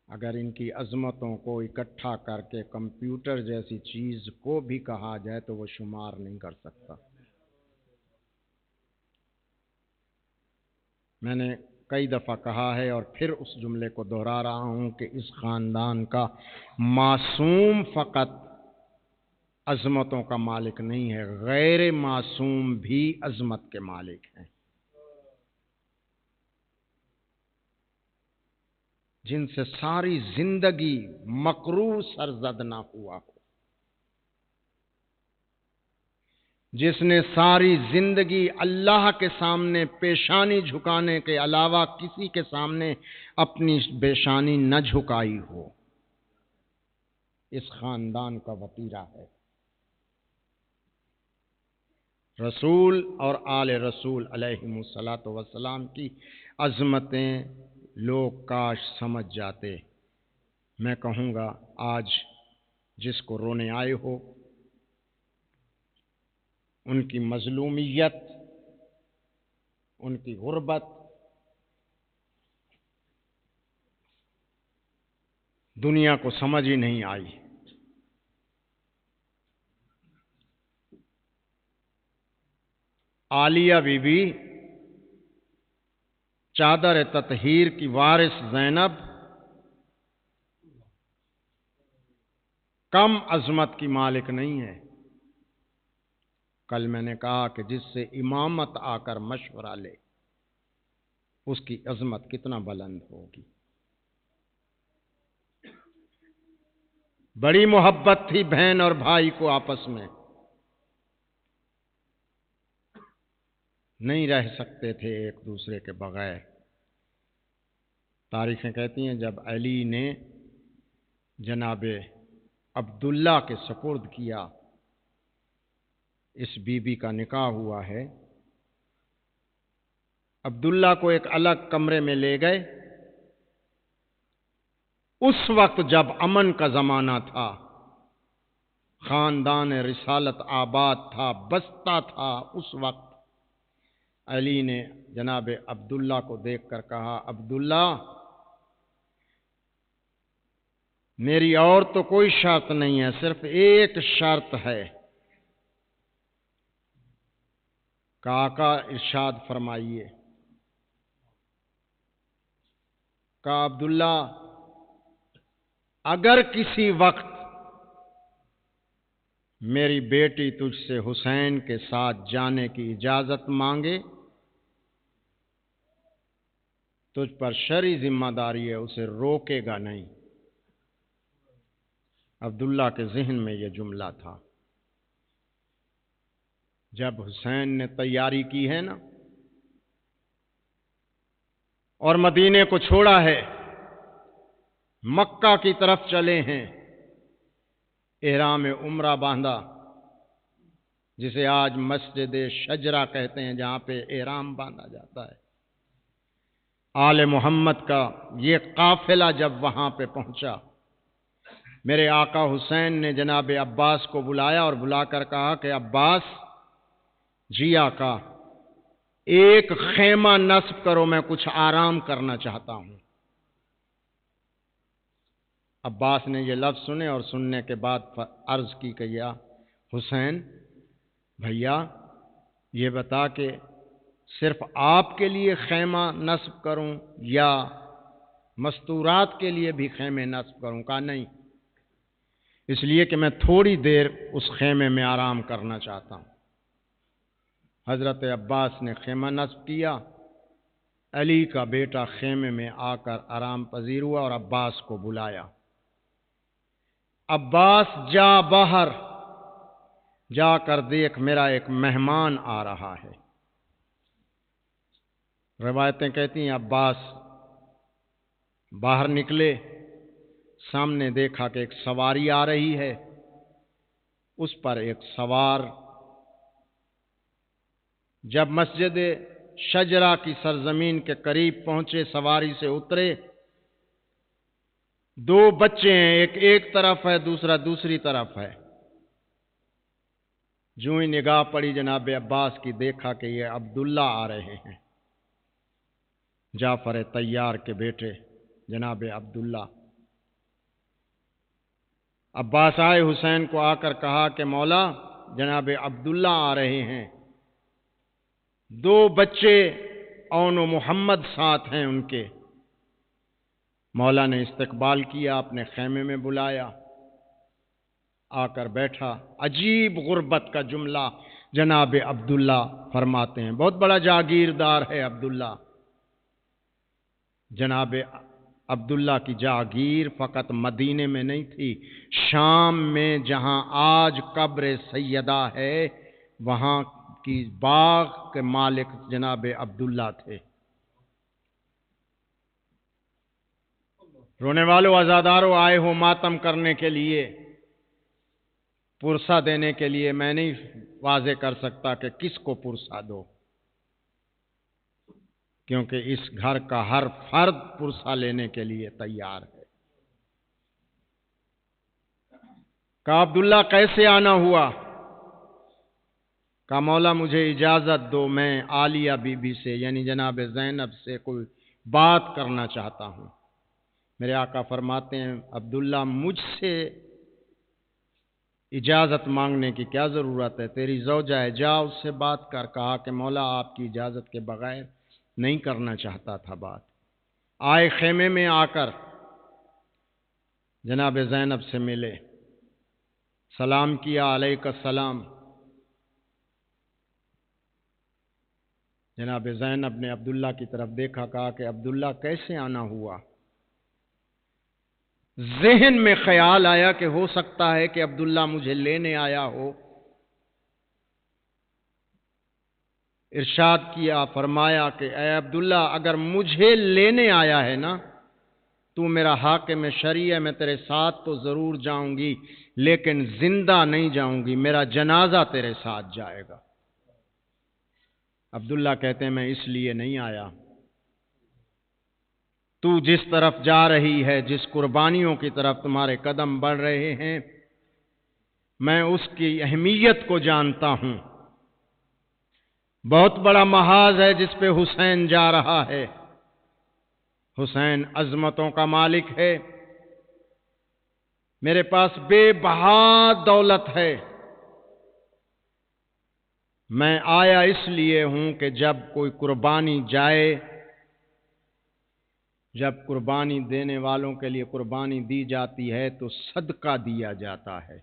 اگر ان کی عظمتوں کو اکٹھا کر کے کمپیوٹر جیسی چیز کو بھی کہا جائے تو وہ شمار نہیں کر سکتا۔ میں نے کئی دفعہ کہا ہے اور پھر اس جملے کو دہرا رہا ہوں کہ اس خاندان کا معصوم فقط عظمتوں کا مالک نہیں ہے، غیر معصوم بھی عظمت کے مالک ہیں، جن سے ساری زندگی مکروہ سرزد نہ ہوا ہو، جس نے ساری زندگی اللہ کے سامنے پیشانی جھکانے کے علاوہ کسی کے سامنے اپنی پیشانی نہ جھکائی ہو، اس خاندان کا وتیرہ ہے۔ رسول اور آل رسول علیہم الصلاۃ والسلام کی عظمتیں لوگ کاش سمجھ جاتے۔ میں کہوں گا آج جس کو رونے آئے ہو، ان کی مظلومیت، ان کی غربت دنیا کو سمجھ ہی نہیں آئی۔ عالیہ بی بی، چادر تطہیر کی وارث زینب کم عظمت کی مالک نہیں ہے۔ کل میں نے کہا کہ جس سے امامت آ کر مشورہ لے اس کی عظمت کتنا بلند ہوگی۔ بڑی محبت تھی بہن اور بھائی کو آپس میں، نہیں رہ سکتے تھے ایک دوسرے کے بغیر۔ تاریخیں کہتی ہیں جب علی نے جناب عبداللہ کے سپرد کیا، اس بی بی کا نکاح ہوا ہے، عبداللہ کو ایک الگ کمرے میں لے گئے۔ اس وقت جب امن کا زمانہ تھا، خاندان رسالت آباد تھا، بستا تھا، اس وقت علی نے جناب عبداللہ کو دیکھ کر کہا، عبداللہ میری اور تو کوئی شرط نہیں ہے، صرف ایک شرط ہے۔ کہ آقا ارشاد فرمائیے۔ کہا عبداللہ اگر کسی وقت میری بیٹی تجھ سے حسین کے ساتھ جانے کی اجازت مانگے، تجھ پر شرعی ذمہ داری ہے، اسے روکے گا نہیں۔ عبداللہ کے ذہن میں یہ جملہ تھا۔ جب حسین نے تیاری کی ہے نا اور مدینے کو چھوڑا ہے، مکہ کی طرف چلے ہیں، احرام عمرہ باندھا، جسے آج مسجد شجرہ کہتے ہیں، جہاں پہ احرام باندھا جاتا ہے۔ آل محمد کا یہ قافلہ جب وہاں پہ پہنچا، میرے آقا حسین نے جناب عباس کو بلایا اور بلا کر کہا کہ عباس، جی آقا، ایک خیمہ نصب کرو، میں کچھ آرام کرنا چاہتا ہوں۔ عباس نے یہ لفظ سنے اور سننے کے بعد عرض کی کہ یا حسین بھیا، یہ بتا کہ صرف آپ کے لیے خیمہ نصب کروں یا مستورات کے لیے بھی خیمے نصب کروں؟ کہا نہیں، اس لیے کہ میں تھوڑی دیر اس خیمے میں آرام کرنا چاہتا ہوں۔ حضرت عباس نے خیمہ نصب کیا، علی کا بیٹا خیمے میں آ کر آرام پذیر ہوا اور عباس کو بلایا۔ عباس جا باہر، جا کر دیکھ میرا ایک مہمان آ رہا ہے۔ روایتیں کہتی ہیں عباس باہر نکلے، سامنے دیکھا کہ ایک سواری آ رہی ہے، اس پر ایک سوار۔ جب مسجد شجرہ کی سرزمین کے قریب پہنچے، سواری سے اترے، دو بچے ہیں، ایک طرف ہے، دوسرا دوسری طرف ہے۔ جو ہی نگاہ پڑی جناب عباس کی، دیکھا کہ یہ عبداللہ آ رہے ہیں، جعفر طیار کے بیٹے جناب عبداللہ۔ عباس آئے، حسین کو آ کر کہا کہ مولا جناب عبداللہ آ رہے ہیں، دو بچے اون و محمد ساتھ ہیں ان کے۔ مولا نے استقبال کیا، اپنے خیمے میں بلایا، آ کر بیٹھا۔ عجیب غربت کا جملہ جناب عبداللہ فرماتے ہیں، بہت بڑا جاگیردار ہے عبداللہ۔ جناب عبداللہ کی جاگیر فقط مدینے میں نہیں تھی، شام میں جہاں آج قبر سیدہ ہے، وہاں کی باغ کے مالک جناب عبداللہ تھے۔ رونے والوں عزاداروں، آئے ہو ماتم کرنے کے لیے، پرسہ دینے کے لیے۔ میں نہیں واضح کر سکتا کہ کس کو پرسہ دو، کیونکہ اس گھر کا ہر فرد پرسہ لینے کے لیے تیار ہے۔ کہا عبداللہ کیسے آنا ہوا؟ کہا مولا مجھے اجازت دو، میں عالیہ بی بی سے یعنی جناب زینب سے کوئی بات کرنا چاہتا ہوں۔ میرے آقا فرماتے ہیں عبداللہ مجھ سے اجازت مانگنے کی کیا ضرورت ہے، تیری زوجہ ہے، جا اس سے بات کر۔ کہا کہ مولا آپ کی اجازت کے بغیر نہیں کرنا چاہتا تھا بات۔ آئے خیمے میں، آ کر جناب زینب سے ملے، سلام کیا، علیک السلام۔ جناب زینب نے عبداللہ کی طرف دیکھا، کہا کہ عبداللہ کیسے آنا ہوا؟ ذہن میں خیال آیا کہ ہو سکتا ہے کہ عبداللہ مجھے لینے آیا ہو۔ ارشاد کیا، فرمایا کہ اے عبداللہ اگر مجھے لینے آیا ہے نا، تو میرا حاکم شرعی ہے، میں تیرے ساتھ تو ضرور جاؤں گی، لیکن زندہ نہیں جاؤں گی، میرا جنازہ تیرے ساتھ جائے گا۔ عبداللہ کہتے ہیں میں اس لیے نہیں آیا، تو جس طرف جا رہی ہے، جس قربانیوں کی طرف تمہارے قدم بڑھ رہے ہیں، میں اس کی اہمیت کو جانتا ہوں۔ بہت بڑا محاذ ہے جس پہ حسین جا رہا ہے۔ حسین عظمتوں کا مالک ہے، میرے پاس بے بہا دولت ہے، میں آیا اس لیے ہوں کہ جب کوئی قربانی جائے، جب قربانی دینے والوں کے لیے قربانی دی جاتی ہے تو صدقہ دیا جاتا ہے۔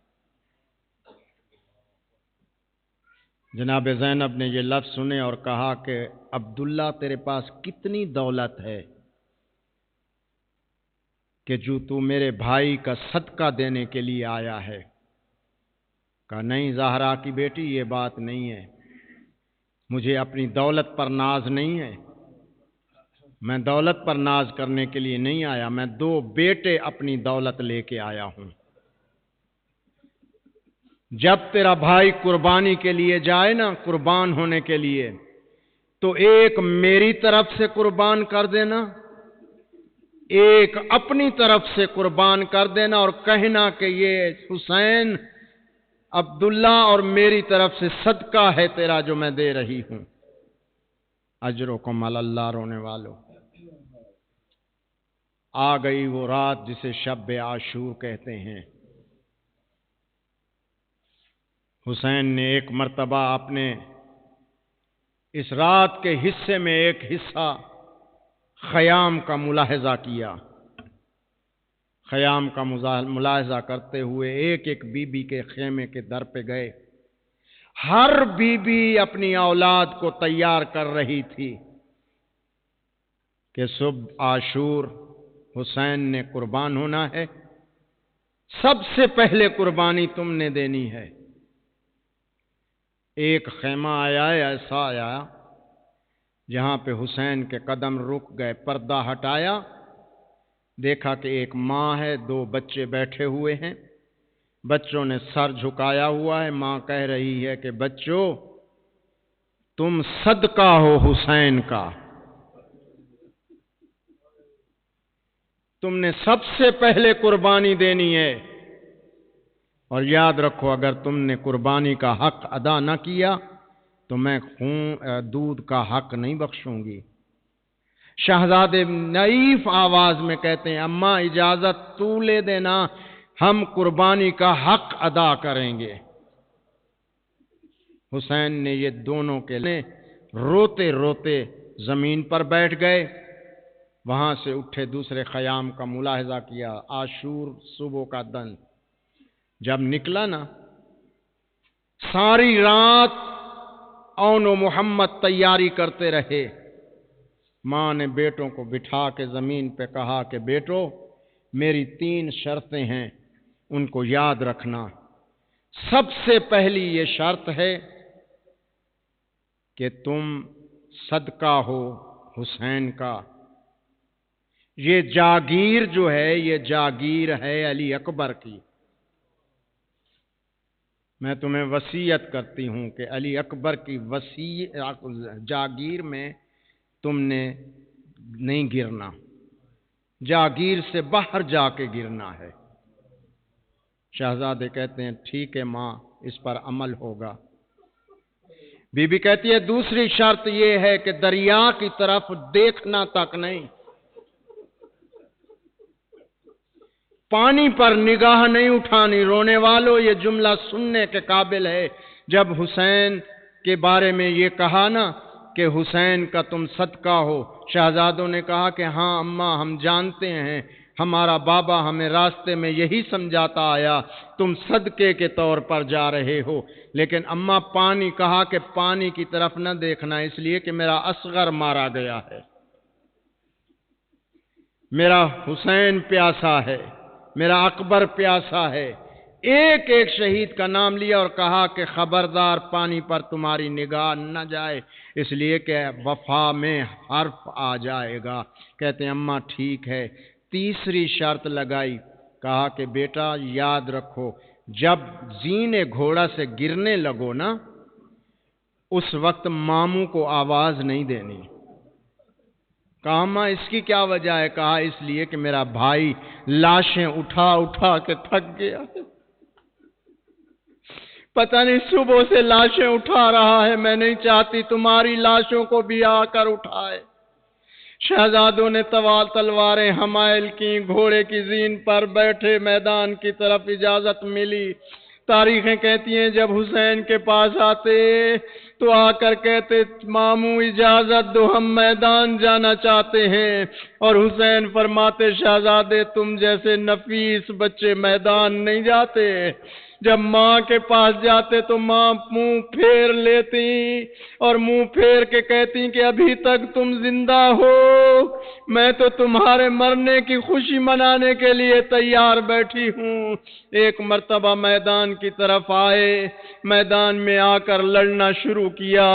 جناب زینب نے یہ لفظ سنے اور کہا کہ عبداللہ تیرے پاس کتنی دولت ہے کہ جو تو میرے بھائی کا صدقہ دینے کے لیے آیا ہے؟ کہا نہیں زہرا کی بیٹی، یہ بات نہیں ہے، مجھے اپنی دولت پر ناز نہیں ہے، میں دولت پر ناز کرنے کے لیے نہیں آیا، میں 2 بیٹے اپنی دولت لے کے آیا ہوں۔ جب تیرا بھائی قربانی کے لیے جائے نا، قربان ہونے کے لیے، تو ایک میری طرف سے قربان کر دینا، ایک اپنی طرف سے قربان کر دینا، اور کہنا کہ یہ حسین عبداللہ اور میری طرف سے صدقہ ہے تیرا جو میں دے رہی ہوں۔ اجرکم علی اللہ رونے والوں، آ گئی وہ رات جسے شب عاشور کہتے ہیں۔ حسین نے ایک مرتبہ اپنے اس رات کے حصے میں ایک حصہ خیام کا ملاحظہ کیا۔ خیام کا ملاحظہ کرتے ہوئے ایک ایک بی بی کے خیمے کے در پہ گئے۔ ہر بی بی اپنی اولاد کو تیار کر رہی تھی کہ صبح عاشور حسین نے قربان ہونا ہے، سب سے پہلے قربانی تم نے دینی ہے۔ ایک خیمہ آیا، ایسا آیا جہاں پہ حسین کے قدم رک گئے، پردہ ہٹایا، دیکھا کہ ایک ماں ہے، 2 بچے بیٹھے ہوئے ہیں، بچوں نے سر جھکایا ہوا ہے، ماں کہہ رہی ہے کہ بچوں تم صدقہ ہو حسین کا، تم نے سب سے پہلے قربانی دینی ہے، اور یاد رکھو اگر تم نے قربانی کا حق ادا نہ کیا تو میں دودھ کا حق نہیں بخشوں گی۔ شہزادے نعیف آواز میں کہتے ہیں اماں اجازت تو لے دینا، ہم قربانی کا حق ادا کریں گے۔ حسین نے یہ دونوں کے لیے روتے روتے زمین پر بیٹھ گئے، وہاں سے اٹھے، دوسرے خیام کا ملاحظہ کیا۔ عاشور صبح کا دن جب نکلا نا، ساری رات اون و محمد تیاری کرتے رہے۔ ماں نے بیٹوں کو بٹھا کے زمین پہ کہا کہ بیٹو میری 3 شرطیں ہیں، ان کو یاد رکھنا۔ سب سے پہلی یہ شرط ہے کہ تم صدقہ ہو حسین کا، یہ جاگیر جو ہے یہ جاگیر ہے علی اکبر کی، میں تمہیں وصیت کرتی ہوں کہ علی اکبر کی جاگیر میں تم نے نہیں گرنا، جاگیر سے باہر جا کے گرنا ہے۔ شہزادے کہتے ہیں ٹھیک ہے ماں، اس پر عمل ہوگا۔ بی بی کہتی ہے دوسری شرط یہ ہے کہ دریا کی طرف دیکھنا تک نہیں، پانی پر نگاہ نہیں اٹھانی۔ رونے والوں یہ جملہ سننے کے قابل ہے۔ جب حسین کے بارے میں یہ کہا نا کہ حسین کا تم صدقہ ہو، شہزادوں نے کہا کہ ہاں اماں ہم جانتے ہیں، ہمارا بابا ہمیں راستے میں یہی سمجھاتا آیا، تم صدقے کے طور پر جا رہے ہو، لیکن اماں پانی کہا کہ پانی کی طرف نہ دیکھنا، اس لیے کہ میرا اصغر مارا گیا ہے، میرا حسین پیاسا ہے، میرا اکبر پیاسا ہے۔ ایک ایک شہید کا نام لیا اور کہا کہ خبردار پانی پر تمہاری نگاہ نہ جائے، اس لیے کہ وفا میں حرف آ جائے گا۔ کہتے ہیں اماں ٹھیک ہے۔ تیسری شرط لگائی، کہا کہ بیٹا یاد رکھو جب زینے گھوڑا سے گرنے لگو نا اس وقت ماموں کو آواز نہیں دینی. کہا ماں اس کی کیا وجہ ہے؟ کہا اس لیے کہ میرا بھائی لاشیں اٹھا اٹھا کے تھک گیا، پتہ نہیں صبح سے لاشیں اٹھا رہا ہے، میں نہیں چاہتی تمہاری لاشوں کو بھی آ کر اٹھائے. شہزادوں نے تلواریں حمائل کی، گھوڑے کی زین پر بیٹھے میدان کی طرف اجازت ملی. تاریخیں کہتی ہیں جب حسین کے پاس آتے تو آ کر کہتے ماموں اجازت دو ہم میدان جانا چاہتے ہیں، اور حسین فرماتے شہزادے تم جیسے نفیس بچے میدان نہیں جاتے. جب ماں کے پاس جاتے تو ماں منہ پھیر لیتی اور منہ پھیر کے کہتی کہ ابھی تک تم زندہ ہو، میں تو تمہارے مرنے کی خوشی منانے کے لیے تیار بیٹھی ہوں. ایک مرتبہ میدان کی طرف آئے، میدان میں آ کر لڑنا شروع کیا.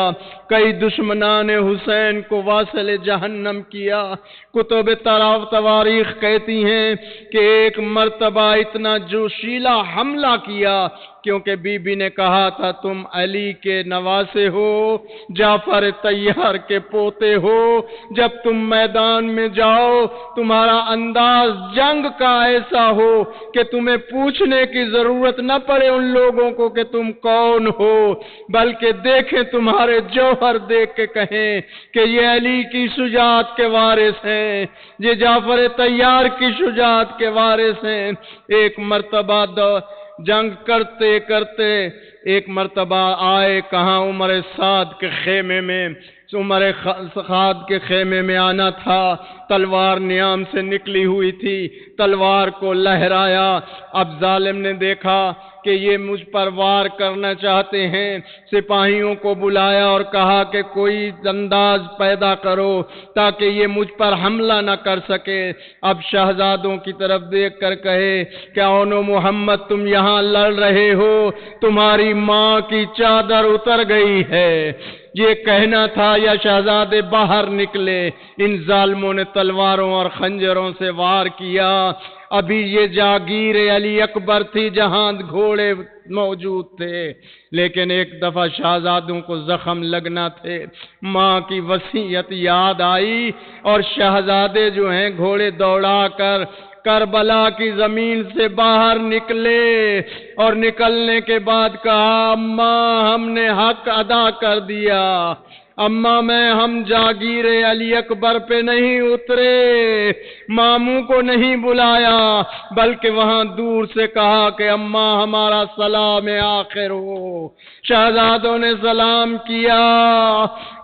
کئی دشمنان حسین کو واصل جہنم کیا. کتب تواریخ کہتی ہیں کہ ایک مرتبہ اتنا جوشیلا حملہ کیا کیونکہ بی بی نے کہا تھا تم علی کے نواسے ہو، جعفر طیار کے پوتے ہو، جب تم میدان میں جاؤ تمہارا انداز جنگ کا ایسا ہو کہ تمہیں پوچھنے کی ضرورت نہ پڑے ان لوگوں کو کہ تم کون ہو، بلکہ دیکھیں تمہارے جوہر دیکھ کے کہیں کہ یہ علی کی شجاعت کے وارث ہیں، یہ جعفر طیار کی شجاعت کے وارث ہیں. ایک مرتبہ جنگ کرتے کرتے ایک مرتبہ آئے کہاں عمر سعد کے خیمے میں. عمر سعد کے خیمے میں آنا تھا، تلوار نیام سے نکلی ہوئی تھی، تلوار کو لہرایا. اب ظالم نے دیکھا کہ یہ مجھ پر وار کرنا چاہتے ہیں، سپاہیوں کو بلایا اور کہا کہ کوئی انداز پیدا کرو تاکہ یہ مجھ پر حملہ نہ کر سکے. اب شہزادوں کی طرف دیکھ کر کہے کہ اونو محمد تم یہاں لڑ رہے ہو، تمہاری ماں کی چادر اتر گئی ہے. یہ کہنا تھا یا شہزادے باہر نکلے. ان ظالموں نے تلواروں اور خنجروں سے وار کیا. ابھی یہ جاگیر علی اکبر تھی جہاں گھوڑے موجود تھے، لیکن ایک دفعہ شہزادوں کو زخم لگنا تھے. ماں کی وصیت یاد آئی اور شہزادے جو ہیں گھوڑے دوڑا کر کربلا کی زمین سے باہر نکلے اور نکلنے کے بعد کہا اماں ہم نے حق ادا کر دیا، اماں ہم جاگیر علی اکبر پہ نہیں اترے، ماموں کو نہیں بلایا بلکہ وہاں دور سے کہا کہ اماں ہمارا سلام آخر ہو. شہزادوں نے سلام کیا.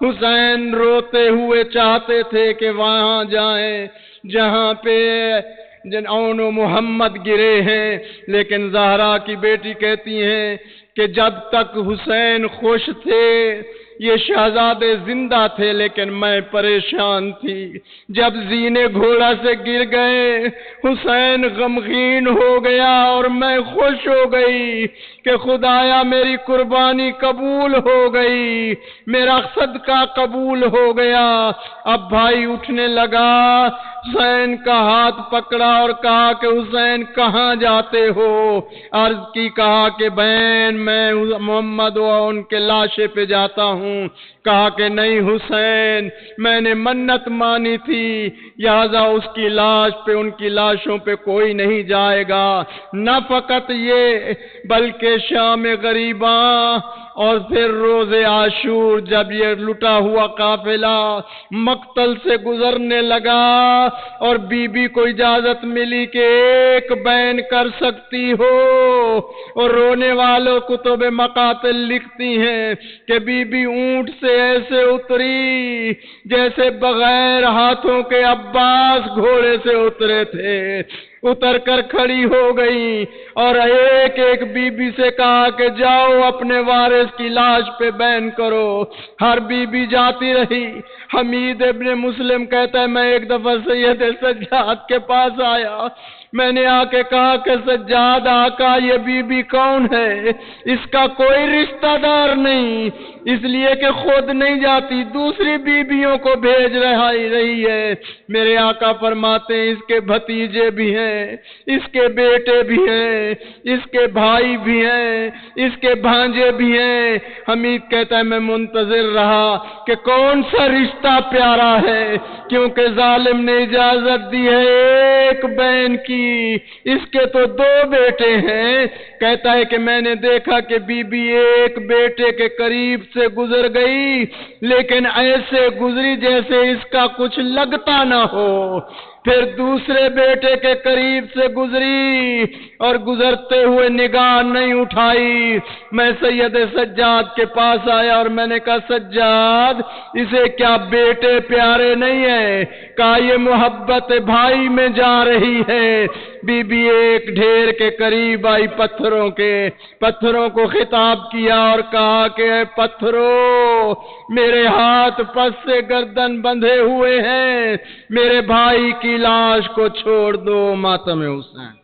حسین روتے ہوئے چاہتے تھے کہ وہاں جائیں جہاں پہ اون و محمد گرے ہیں، لیکن زہرا کی بیٹی کہتی ہیں کہ جب تک حسین خوش تھے یہ شہزادے زندہ تھے لیکن میں پریشان تھی. جب زینے گھوڑا سے گر گئے حسین غمگین ہو گیا اور میں خوش ہو گئی کہ خدایا میری قربانی قبول ہو گئی، میرا صدقہ قبول ہو گیا. اب بھائی اٹھنے لگا، حسین کا ہاتھ پکڑا اور کہا کہ حسین کہاں جاتے ہو؟ عرض کی کہا کہ بہن میں محمد و ان کے لاشے پہ جاتا ہوں. کہا کہ نہیں حسین میں نے منت مانی تھی لہذا اس کی لاش پہ ان کی لاشوں پہ کوئی نہیں جائے گا. نہ فقط یہ بلکہ شام غریباں اور پھر روز عاشور جب یہ لٹا ہوا قافلہ مقتل سے گزرنے لگا اور بی بی کو اجازت ملی کہ ایک بین کر سکتی ہو، اور رونے والوں کتب مقاتل لکھتی ہیں کہ بی بی اونٹ سے ایسے اتری جیسے بغیر ہاتھوں کے عباس گھوڑے سے اترے تھے. اتر کر کھڑی ہو گئی اور ایک ایک بی بی سے کہا کہ جاؤ اپنے وارث کی لاش پہ بین کرو. ہر بی بی جاتی رہی. حمید ابن مسلم کہتا ہے میں ایک دفعہ سید سجاد کے پاس آیا، میں نے آ کے کہا کہ سجاد آقا یہ بی بی کون ہے؟ اس کا کوئی رشتہ دار نہیں، اس لیے کہ خود نہیں جاتی دوسری بیویوں کو بھیج رہی ہے. میرے آقا فرماتے ہیں اس کے بھتیجے بھی ہیں ہیں، اس کے بیٹے بھی ہیں، اس کے بھائی بھی ہیں، اس کے بھانجے بھی ہیں۔ حمید کہتا ہے میں منتظر رہا کہ کون سا رشتہ پیارا ہے، کیونکہ ظالم نے اجازت دی ہے ایک بہن کی، اس کے تو 2 بیٹے ہیں۔ کہتا ہے کہ میں نے دیکھا کہ بی بی ایک بیٹے کے قریب سے گزر گئی، لیکن ایسے گزری جیسے اس کا کچھ لگتا نہ ہو۔ پھر دوسرے بیٹے کے قریب سے گزری اور گزرتے ہوئے نگاہ نہیں اٹھائی۔ میں سید سجاد کے پاس آیا اور میں نے کہا سجاد اسے کیا بیٹے پیارے نہیں ہیں؟ کہا یہ محبت بھائی میں جا رہی ہے۔ بی بی ایک ڈھیر کے قریب آئی، پتھروں کو خطاب کیا اور کہا کہ اے پتھروں، میرے ہاتھ پس سے گردن بندھے ہوئے ہیں، میرے بھائی کی لاش کو چھوڑ دو۔ ماتم حسین